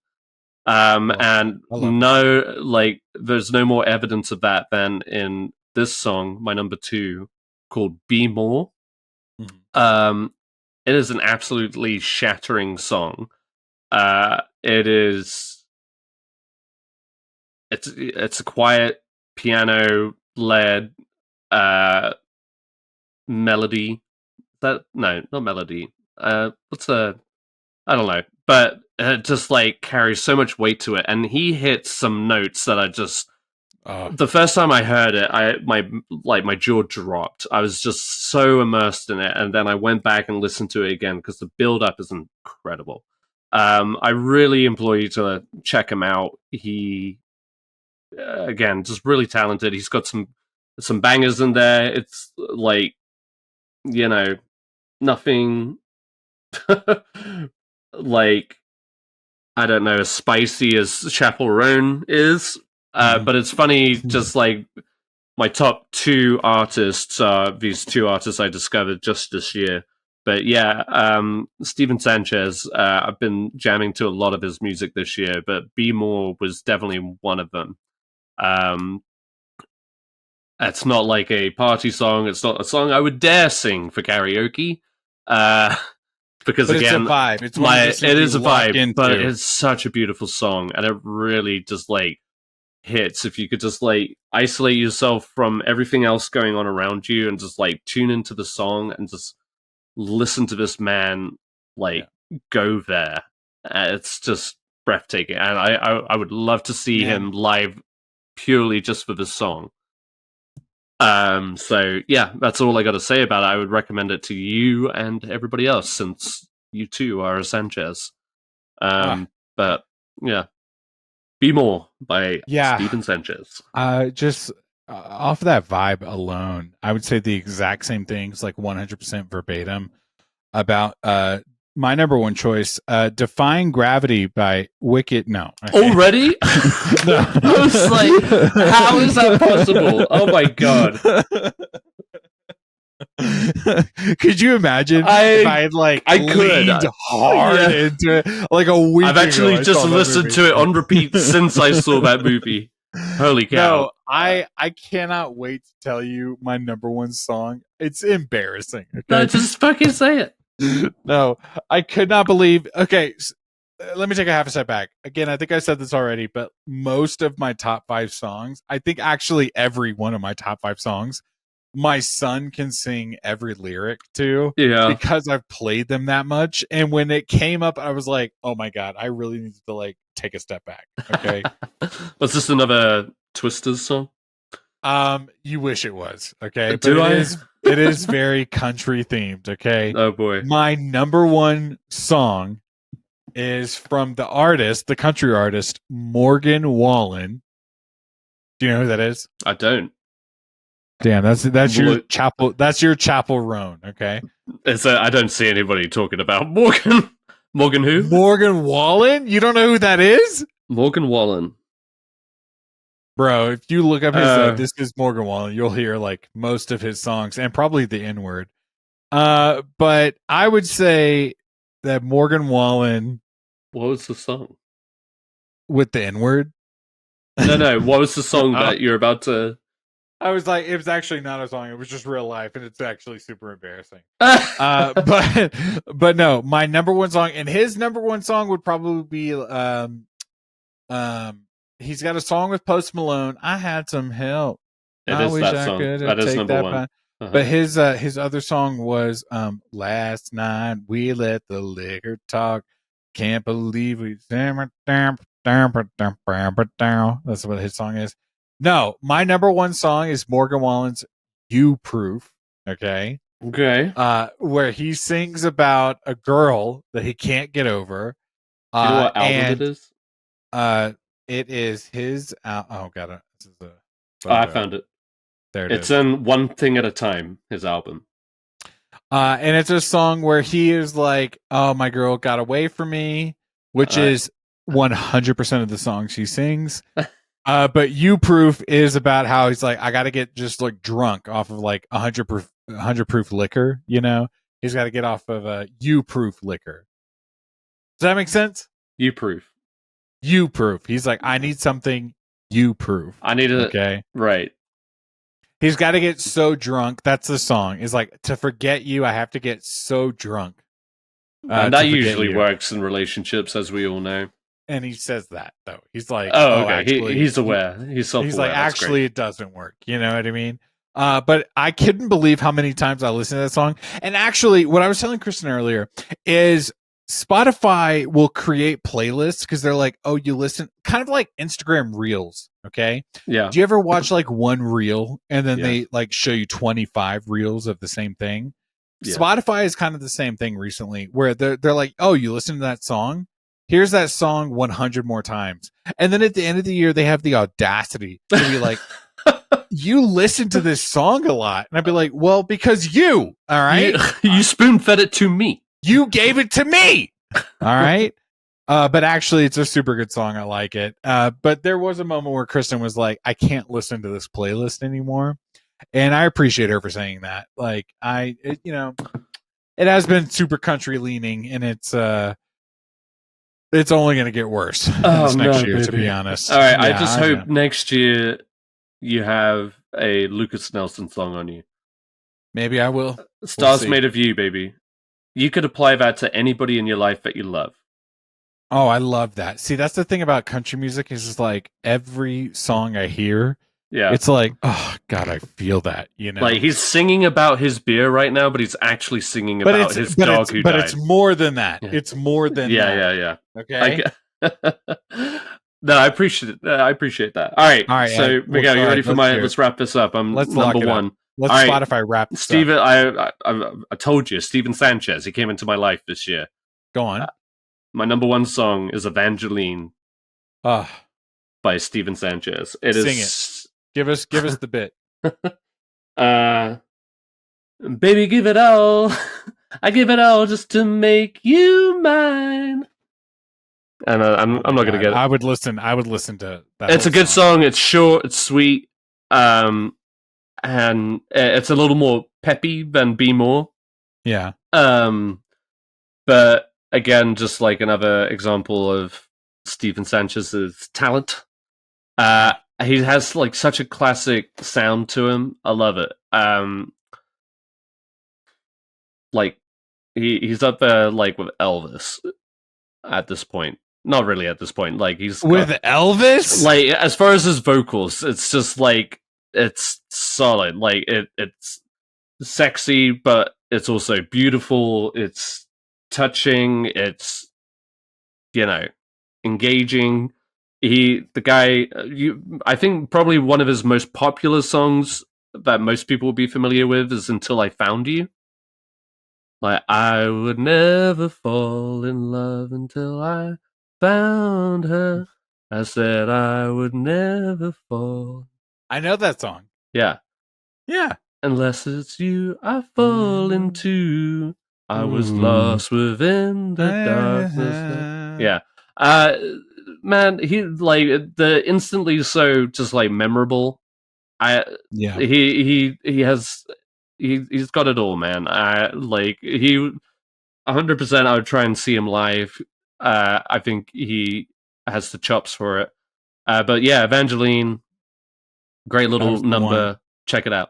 And no, like there's no more evidence of that than in this song, my number 2, called "Be More." Mm-hmm. It is an absolutely shattering song. It's a quiet piano led melody. Not melody. What's a? I don't know, but it just like carries so much weight to it, and he hits some notes that I just. The first time I heard it, my jaw dropped. I was just so immersed in it, and then I went back and listened to it again because the build up is incredible. I really implore you to check him out. He, again, just really talented. He's got some bangers in there. It's like, you know, nothing like, I don't know, as spicy as Chapel Roan is. But it's funny, just like my top two artists are these two artists I discovered just this year. But yeah, Steven Sanchez, I've been jamming to a lot of his music this year, but Be More was definitely one of them. It's not like a party song. It's not a song I would dare sing for karaoke. Because But again, it's a vibe. It's it is a vibe, into. but it's such a beautiful song, and it really just like hits. If you could just like isolate yourself from everything else going on around you and just like tune into the song and just listen to this man like go there, it's just breathtaking. And I would love to see him live purely just for this song. So yeah, that's all I got to say about it. I would recommend it to you and everybody else, since you too are a Sanchez. But yeah, Be More by Steven Sanchez. Just off of that vibe alone, I would say the exact same things, like 100% verbatim, about my number one choice, Defying Gravity by Wicked. No. Okay. Already? No. I was like, how is that possible? Oh my god. Could you imagine if I had leaned hard into it like a week I've actually just listened to it on repeat since I saw that movie. Holy cow. No, I cannot wait to tell you my number one song. It's embarrassing. Okay? No, just fucking say it. No, I could not believe. Okay, let me take a half a step back. Again, I think I said this already, but most of my top 5 songs, I think actually every one of my top 5 songs, my son can sing every lyric to, because I've played them that much. And when it came up, I was like, oh my god, I really need to like take a step back. Okay. Was this another Twisters song? You wish it was. Okay. Do I? It is very country themed. Okay. Oh boy. My number one song is from the country artist, Morgan Wallen. Do you know who that is? I don't. Damn, that's your chapel. That's your Chapel Roan. Okay. I don't see anybody talking about Morgan. Morgan who? Morgan Wallen? You don't know who that is? Morgan Wallen. Bro, if you look up his this is Morgan Wallen, you'll hear like most of his songs and probably the N-word. But I would say that Morgan Wallen. What was the song? With the N-word? No. What was the song that you're about to? I was like, it was actually not a song. It was just real life, and it's actually super embarrassing. But no, my number one song, and his number one song would probably be he's got a song with Post Malone. I had some help. I wish I could that is take number that one. Uh-huh. But his other song was Last Night We Let the Liquor Talk. Can't believe we. That's what his song is. No, my number one song is Morgan Wallen's "You Proof." Okay. Where he sings about a girl that he can't get over. Do you know what album it is? It is his. Oh god, this is I found it. There it is. It's in One Thing at a Time, his album. And it's a song where he is like, "Oh, my girl got away from me," which is 100% of the songs he sings. But You Proof is about how he's like, I got to get just like drunk off of like 100 proof liquor. You know, he's got to get off of You Proof liquor. Does that make sense? You Proof. You Proof. He's like, I need something You Proof. I need it. Okay. Right. He's got to get so drunk. That's the song. It's like, to forget you, I have to get so drunk. And that usually works in relationships, as we all know. And he says that though. He's like, okay. Actually, he's aware. He's self-aware. He's like, actually, it doesn't work. You know what I mean? But I couldn't believe how many times I listened to that song. And actually, what I was telling Kristen earlier is Spotify will create playlists because they're like, oh, you listen, kind of like Instagram Reels. Okay. Yeah. Do you ever watch like one reel and then they like show you 25 reels of the same thing? Yeah. Spotify is kind of the same thing recently, where they're like, oh, you listen to that song? Here's that song 100 more times. And then at the end of the year, they have the audacity to be like, you listen to this song a lot. And I'd be like, well, because you, all right? You spoon fed it to me. You gave it to me. All right. But actually, it's a super good song. I like it. But there was a moment where Kristen was like, "I can't listen to this playlist anymore," and I appreciate her for saying that. Like, it has been super country leaning, and it's only going to get worse this next year, baby. to be honest. All right, I just hope next year you have a Lucas Nelson song on you. Maybe I will. Stars Made of You, baby. You could apply that to anybody in your life that you love. Oh, I love that. See, that's the thing about country music is just like every song I hear, it's like, oh God, I feel that. Like he's singing about his beer right now, but he's actually singing about his dog who died. But it's more than that. Yeah. It's more than that. Yeah. Okay. No, I appreciate it. I appreciate that. All right. So, Miguel, you ready for let's wrap this up. Let's number one. Let's Spotify wrap. Steven, I told you, Steven Sanchez. He came into my life this year. Go on. My number one song is Evangeline by Steven Sanchez. Sing it. Give us the bit. Baby, give it all. I give it all just to make you mine. And I'm not going to get it. I would listen to that. It's a good song. It's short. It's sweet. And it's a little more peppy than Be More. Yeah. But again, just like another example of Steven Sanchez's talent. He has like such a classic sound to him. I love it. Like he's up there like with Elvis at this point. Not really at this point. Like he's with Elvis. Like as far as his vocals, it's just like it's solid. Like it's sexy, but it's also beautiful. It's touching. It's engaging. I think probably one of his most popular songs that most people will be familiar with is Until I Found You. Like, I would never fall in love until I found her. I said I would never fall. I know that song. Yeah. Yeah. Unless it's you I fall into. I was lost within the darkness. Yeah. Man, he like the instantly so just like memorable. He's got it all, man. 100%. I would try and see him live. I think he has the chops for it. But yeah, Evangeline, great little number. One. Check it out.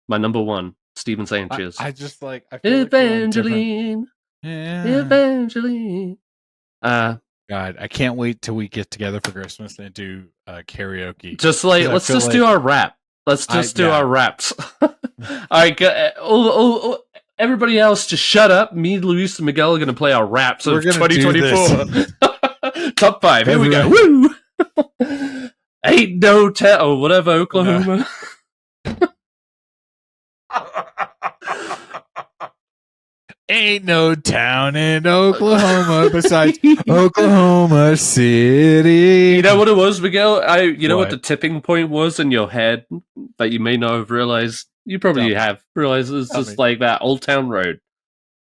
My number one, Steven Sanchez. I just like I feel Evangeline. Evangeline. God, I can't wait till we get together for Christmas and do karaoke. Just like let's just do our rap. Let's just do our raps. All right, everybody else, just shut up. Me, Luis, and Miguel are going to play our raps of 2024. Top 5. Here we go. Woo! Ain't no tell, whatever, Oklahoma. Ain't no town in Oklahoma besides Oklahoma City. You know what it was, Miguel? You know what the tipping point was in your head that you may not have realized? You probably have realized it's just like that Old Town Road.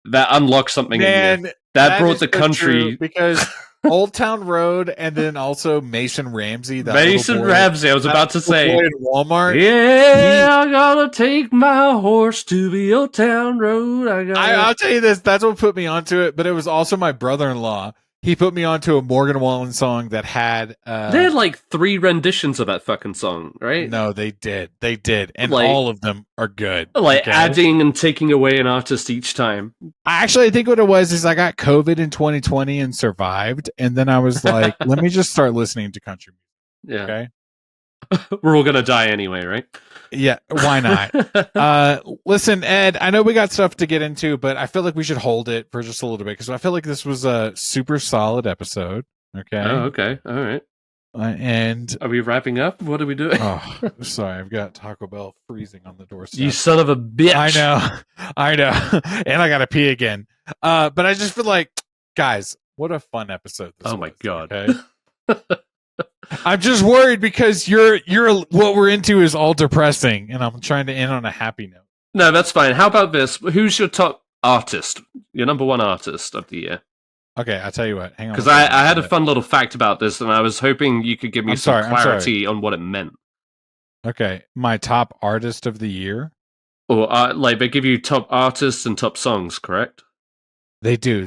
That unlocked something in you. That brought the country... Because Old Town Road and then also Mason Ramsey. Mason Ramsey, I was about to say. In Walmart. Yeah, I gotta take my horse to the Old Town Road. I'll tell you this, that's what put me onto it, but it was also my brother-in-law. He put me onto a Morgan Wallen song that had... they had like 3 renditions of that fucking song, right? No, they did. And like, all of them are good. Like adding and taking away an artist each time. I think what it was is I got COVID in 2020 and survived. And then I was like, let me just start listening to country music. Yeah. Okay. We're all going to die anyway, right? Yeah, why not? Listen, Ed, I know we got stuff to get into, but I feel like we should hold it for just a little bit because I feel like this was a super solid episode. Okay. Oh, okay. All right. And are we wrapping up? What are we doing? Oh, sorry. I've got Taco Bell freezing on the doorstep. You son of a bitch. I know. And I got to pee again. But I just feel like, guys, what a fun episode this was. My God. Okay? I'm just worried because you're what we're into is all depressing, and I'm trying to end on a happy note. No, that's fine. How about this? Who's your top artist? Your number one artist of the year? Okay, I'll tell you what. Hang on. Because I had a fun little fact about this, and I was hoping you could give me some clarity on what it meant. Okay, my top artist of the year. Or like they give you top artists and top songs, correct? They do.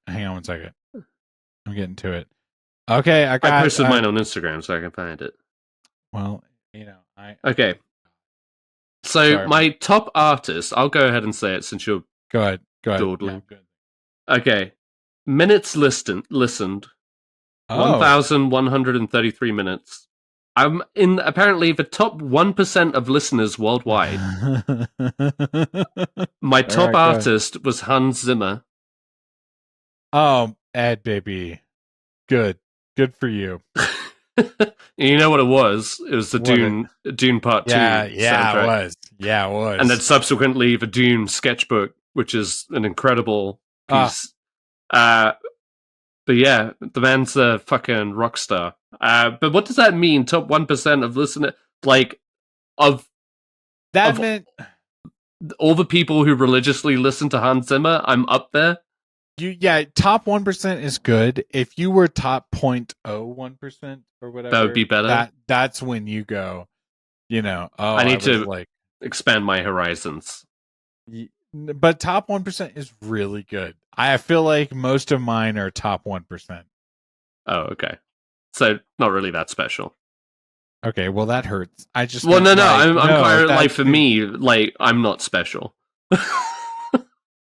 Hang on one second. I'm getting to it. Okay, I posted mine on Instagram, so I can find it. Well, Okay. So my top artist, I'll go ahead and say it since you're go ahead. Dawdling. Yeah, okay. Minutes listened. 1,133 minutes. I'm in apparently the top 1% of listeners worldwide. My top artist was Hans Zimmer. Oh, Ed, baby. Good for you. You know what it was? It was the Dune Part 2 soundtrack. It was. Yeah, it was. And then subsequently the Dune sketchbook, which is an incredible piece. But yeah, the man's a fucking rock star. But what does that mean? Top 1% of listeners, like, meant all the people who religiously listen to Hans Zimmer, I'm up there. Top 1% is good. If you were top 0.01% or whatever, that would be better. That's when you go, I need to expand my horizons. But top 1% is really good. I feel like most of mine are top 1%. Oh, okay. So not really that special. Okay, well that hurts. I just I'm quite like for me, like I'm not special.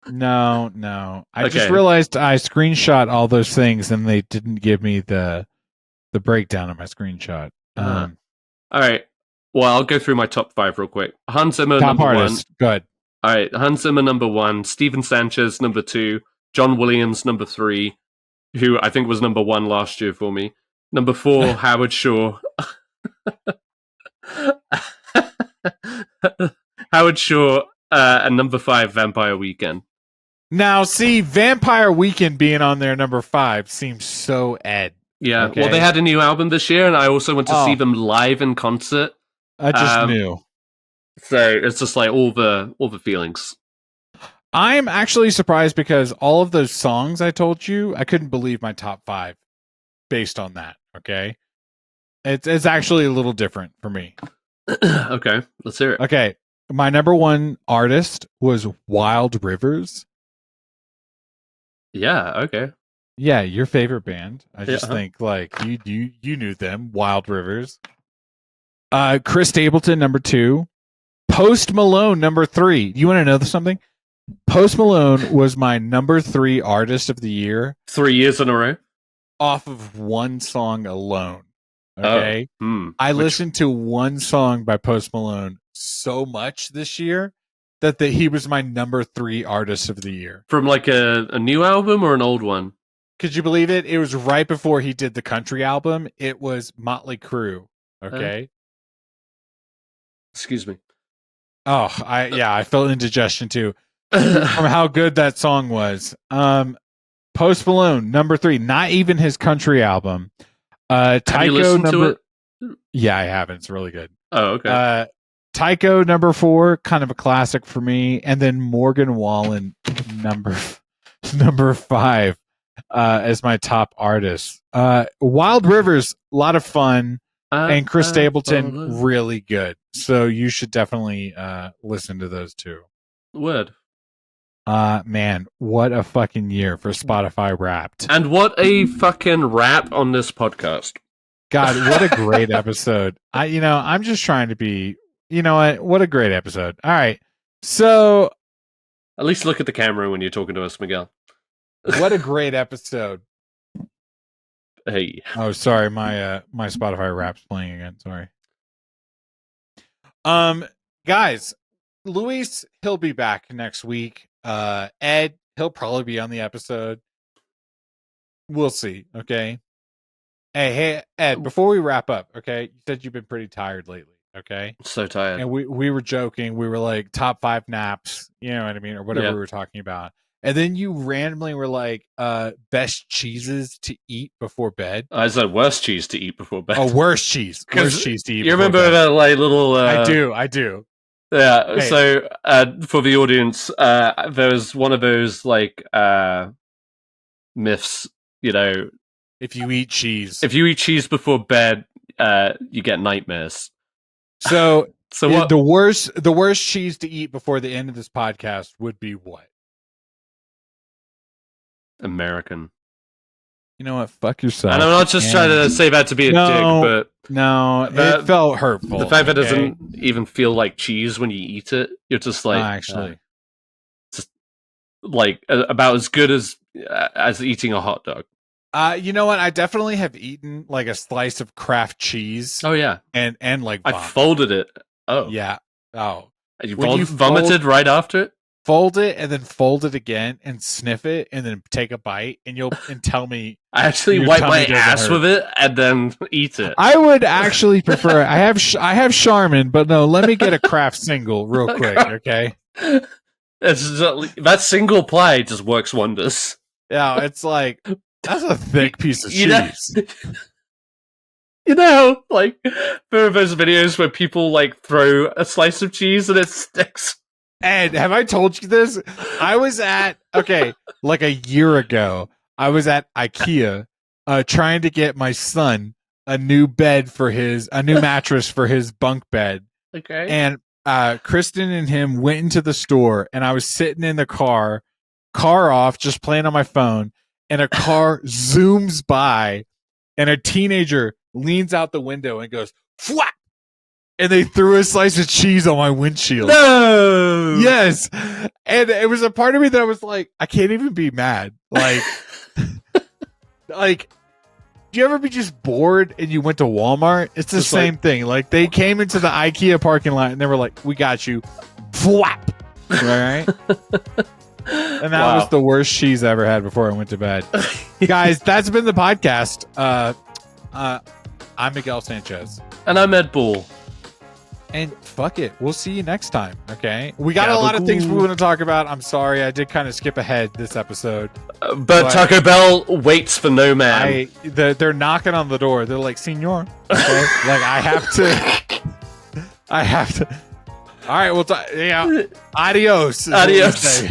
No. I just realized I screenshot all those things and they didn't give me the breakdown of my screenshot. All right. Well, I'll go through my top 5 real quick. Hans Zimmer top number artist. 1. Good. All right. Hans Zimmer number 1. Steven Sanchez number 2. John Williams number 3, who I think was number 1 last year for me. Number 4, Howard Shore. Howard Shore, and number 5, Vampire Weekend. Now, see, Vampire Weekend being on there number 5 seems so Ed. Yeah, well, they had a new album this year, and I also went to see them live in concert. I just knew. So it's just like all the feelings. I'm actually surprised because all of those songs I told you, I couldn't believe my top 5 based on that. Okay, it's actually a little different for me. Okay, let's hear it. Okay, my number 1 artist was Wild Rivers. Yeah, okay. Yeah, your favorite band. I just think like you knew them, Wild Rivers. Chris Stapleton number 2, Post Malone number 3. You want to know something? Post Malone was my number 3 artist of the year. 3 years in a row? Off of one song alone. Okay? I listened to one song by Post Malone so much this year that he was my number 3 artist of the year. From like a new album or an old one? Could you believe it? It was right before he did the country album. It was Motley Crue. Okay? Excuse me. Oh, I felt indigestion too. From how good that song was. Post Malone, number 3, not even his country album. Have you listened to it? Yeah, I haven't. It's really good. Oh, okay. Tycho, number 4, kind of a classic for me, and then Morgan Wallen, number 5, as my top artist. Wild Rivers, a lot of fun, and Chris Stapleton, really good. So you should definitely listen to those two. Word. Man, what a fucking year for Spotify Wrapped. And what a fucking rap on this podcast. God, what a great episode. I'm just trying to be, what a great episode. All right. So at least look at the camera when you're talking to us, Miguel. What a great episode. Hey. Oh, sorry, my Spotify Wrapped's playing again. Sorry. Guys, Luis, he'll be back next week. Ed, he'll probably be on the episode. We'll see. Okay. Hey, Ed, before we wrap up, okay, you said you've been pretty tired lately. Okay. So tired. And we were joking. We were like top 5 naps, you know what I mean? Or whatever we were talking about. And then you randomly were like, best cheeses to eat before bed. I said worst cheese to eat before bed. Oh, worst cheese. Worst cheese to eat. You remember that like little? I do. Yeah. Hey. So for the audience, there was one of those like myths. You know, If you eat cheese. if you eat cheese before bed, you get nightmares. So what? the worst cheese to eat before the end of this podcast would be what? American. You know what? Fuck yourself. And I'm not just trying to say that to be a dick, but it felt hurtful. The fact that it doesn't even feel like cheese when you eat it, you're just like, actually, just like about as good as eating a hot dog. You know what? I definitely have eaten like a slice of Kraft cheese. Oh yeah, and like I folded it. Oh yeah. Oh, you vomited right after it. Fold it and then fold it again and sniff it and then take a bite and tell me. I actually wipe my ass with it and then eat it. I would actually prefer. I have Charmin, but no. Let me get a Kraft single real quick, okay? That single ply just works wonders. Yeah, it's like that's a thick piece of cheese. You know, like there are those videos where people like throw a slice of cheese and it sticks. Ed, have I told you this? I was at like a year ago. I was at IKEA, trying to get my son a new mattress for his bunk bed. Okay. And Kristen and him went into the store, and I was sitting in the car off, just playing on my phone, and a car zooms by, and a teenager leans out the window and goes, "Fwap!" And they threw a slice of cheese on my windshield. No! Yes. And it was a part of me that was like, I can't even be mad. Like, like, do you ever be just bored and you went to Walmart? It's the same thing. Like, they came into the IKEA parking lot and they were like, we got you. Flap. Right? And that was the worst cheese I ever had before I went to bed. Guys, that's been the podcast. I'm Miguel Sanchez. And I'm Ed Bull. And fuck it. We'll see you next time. Okay. We got a lot of things we want to talk about. I'm sorry. I did kind of skip ahead this episode. But Taco Bell waits for no man. They're knocking on the door. They're like, Senor. Okay. Like, I have to. All right. Well, adios. Adios.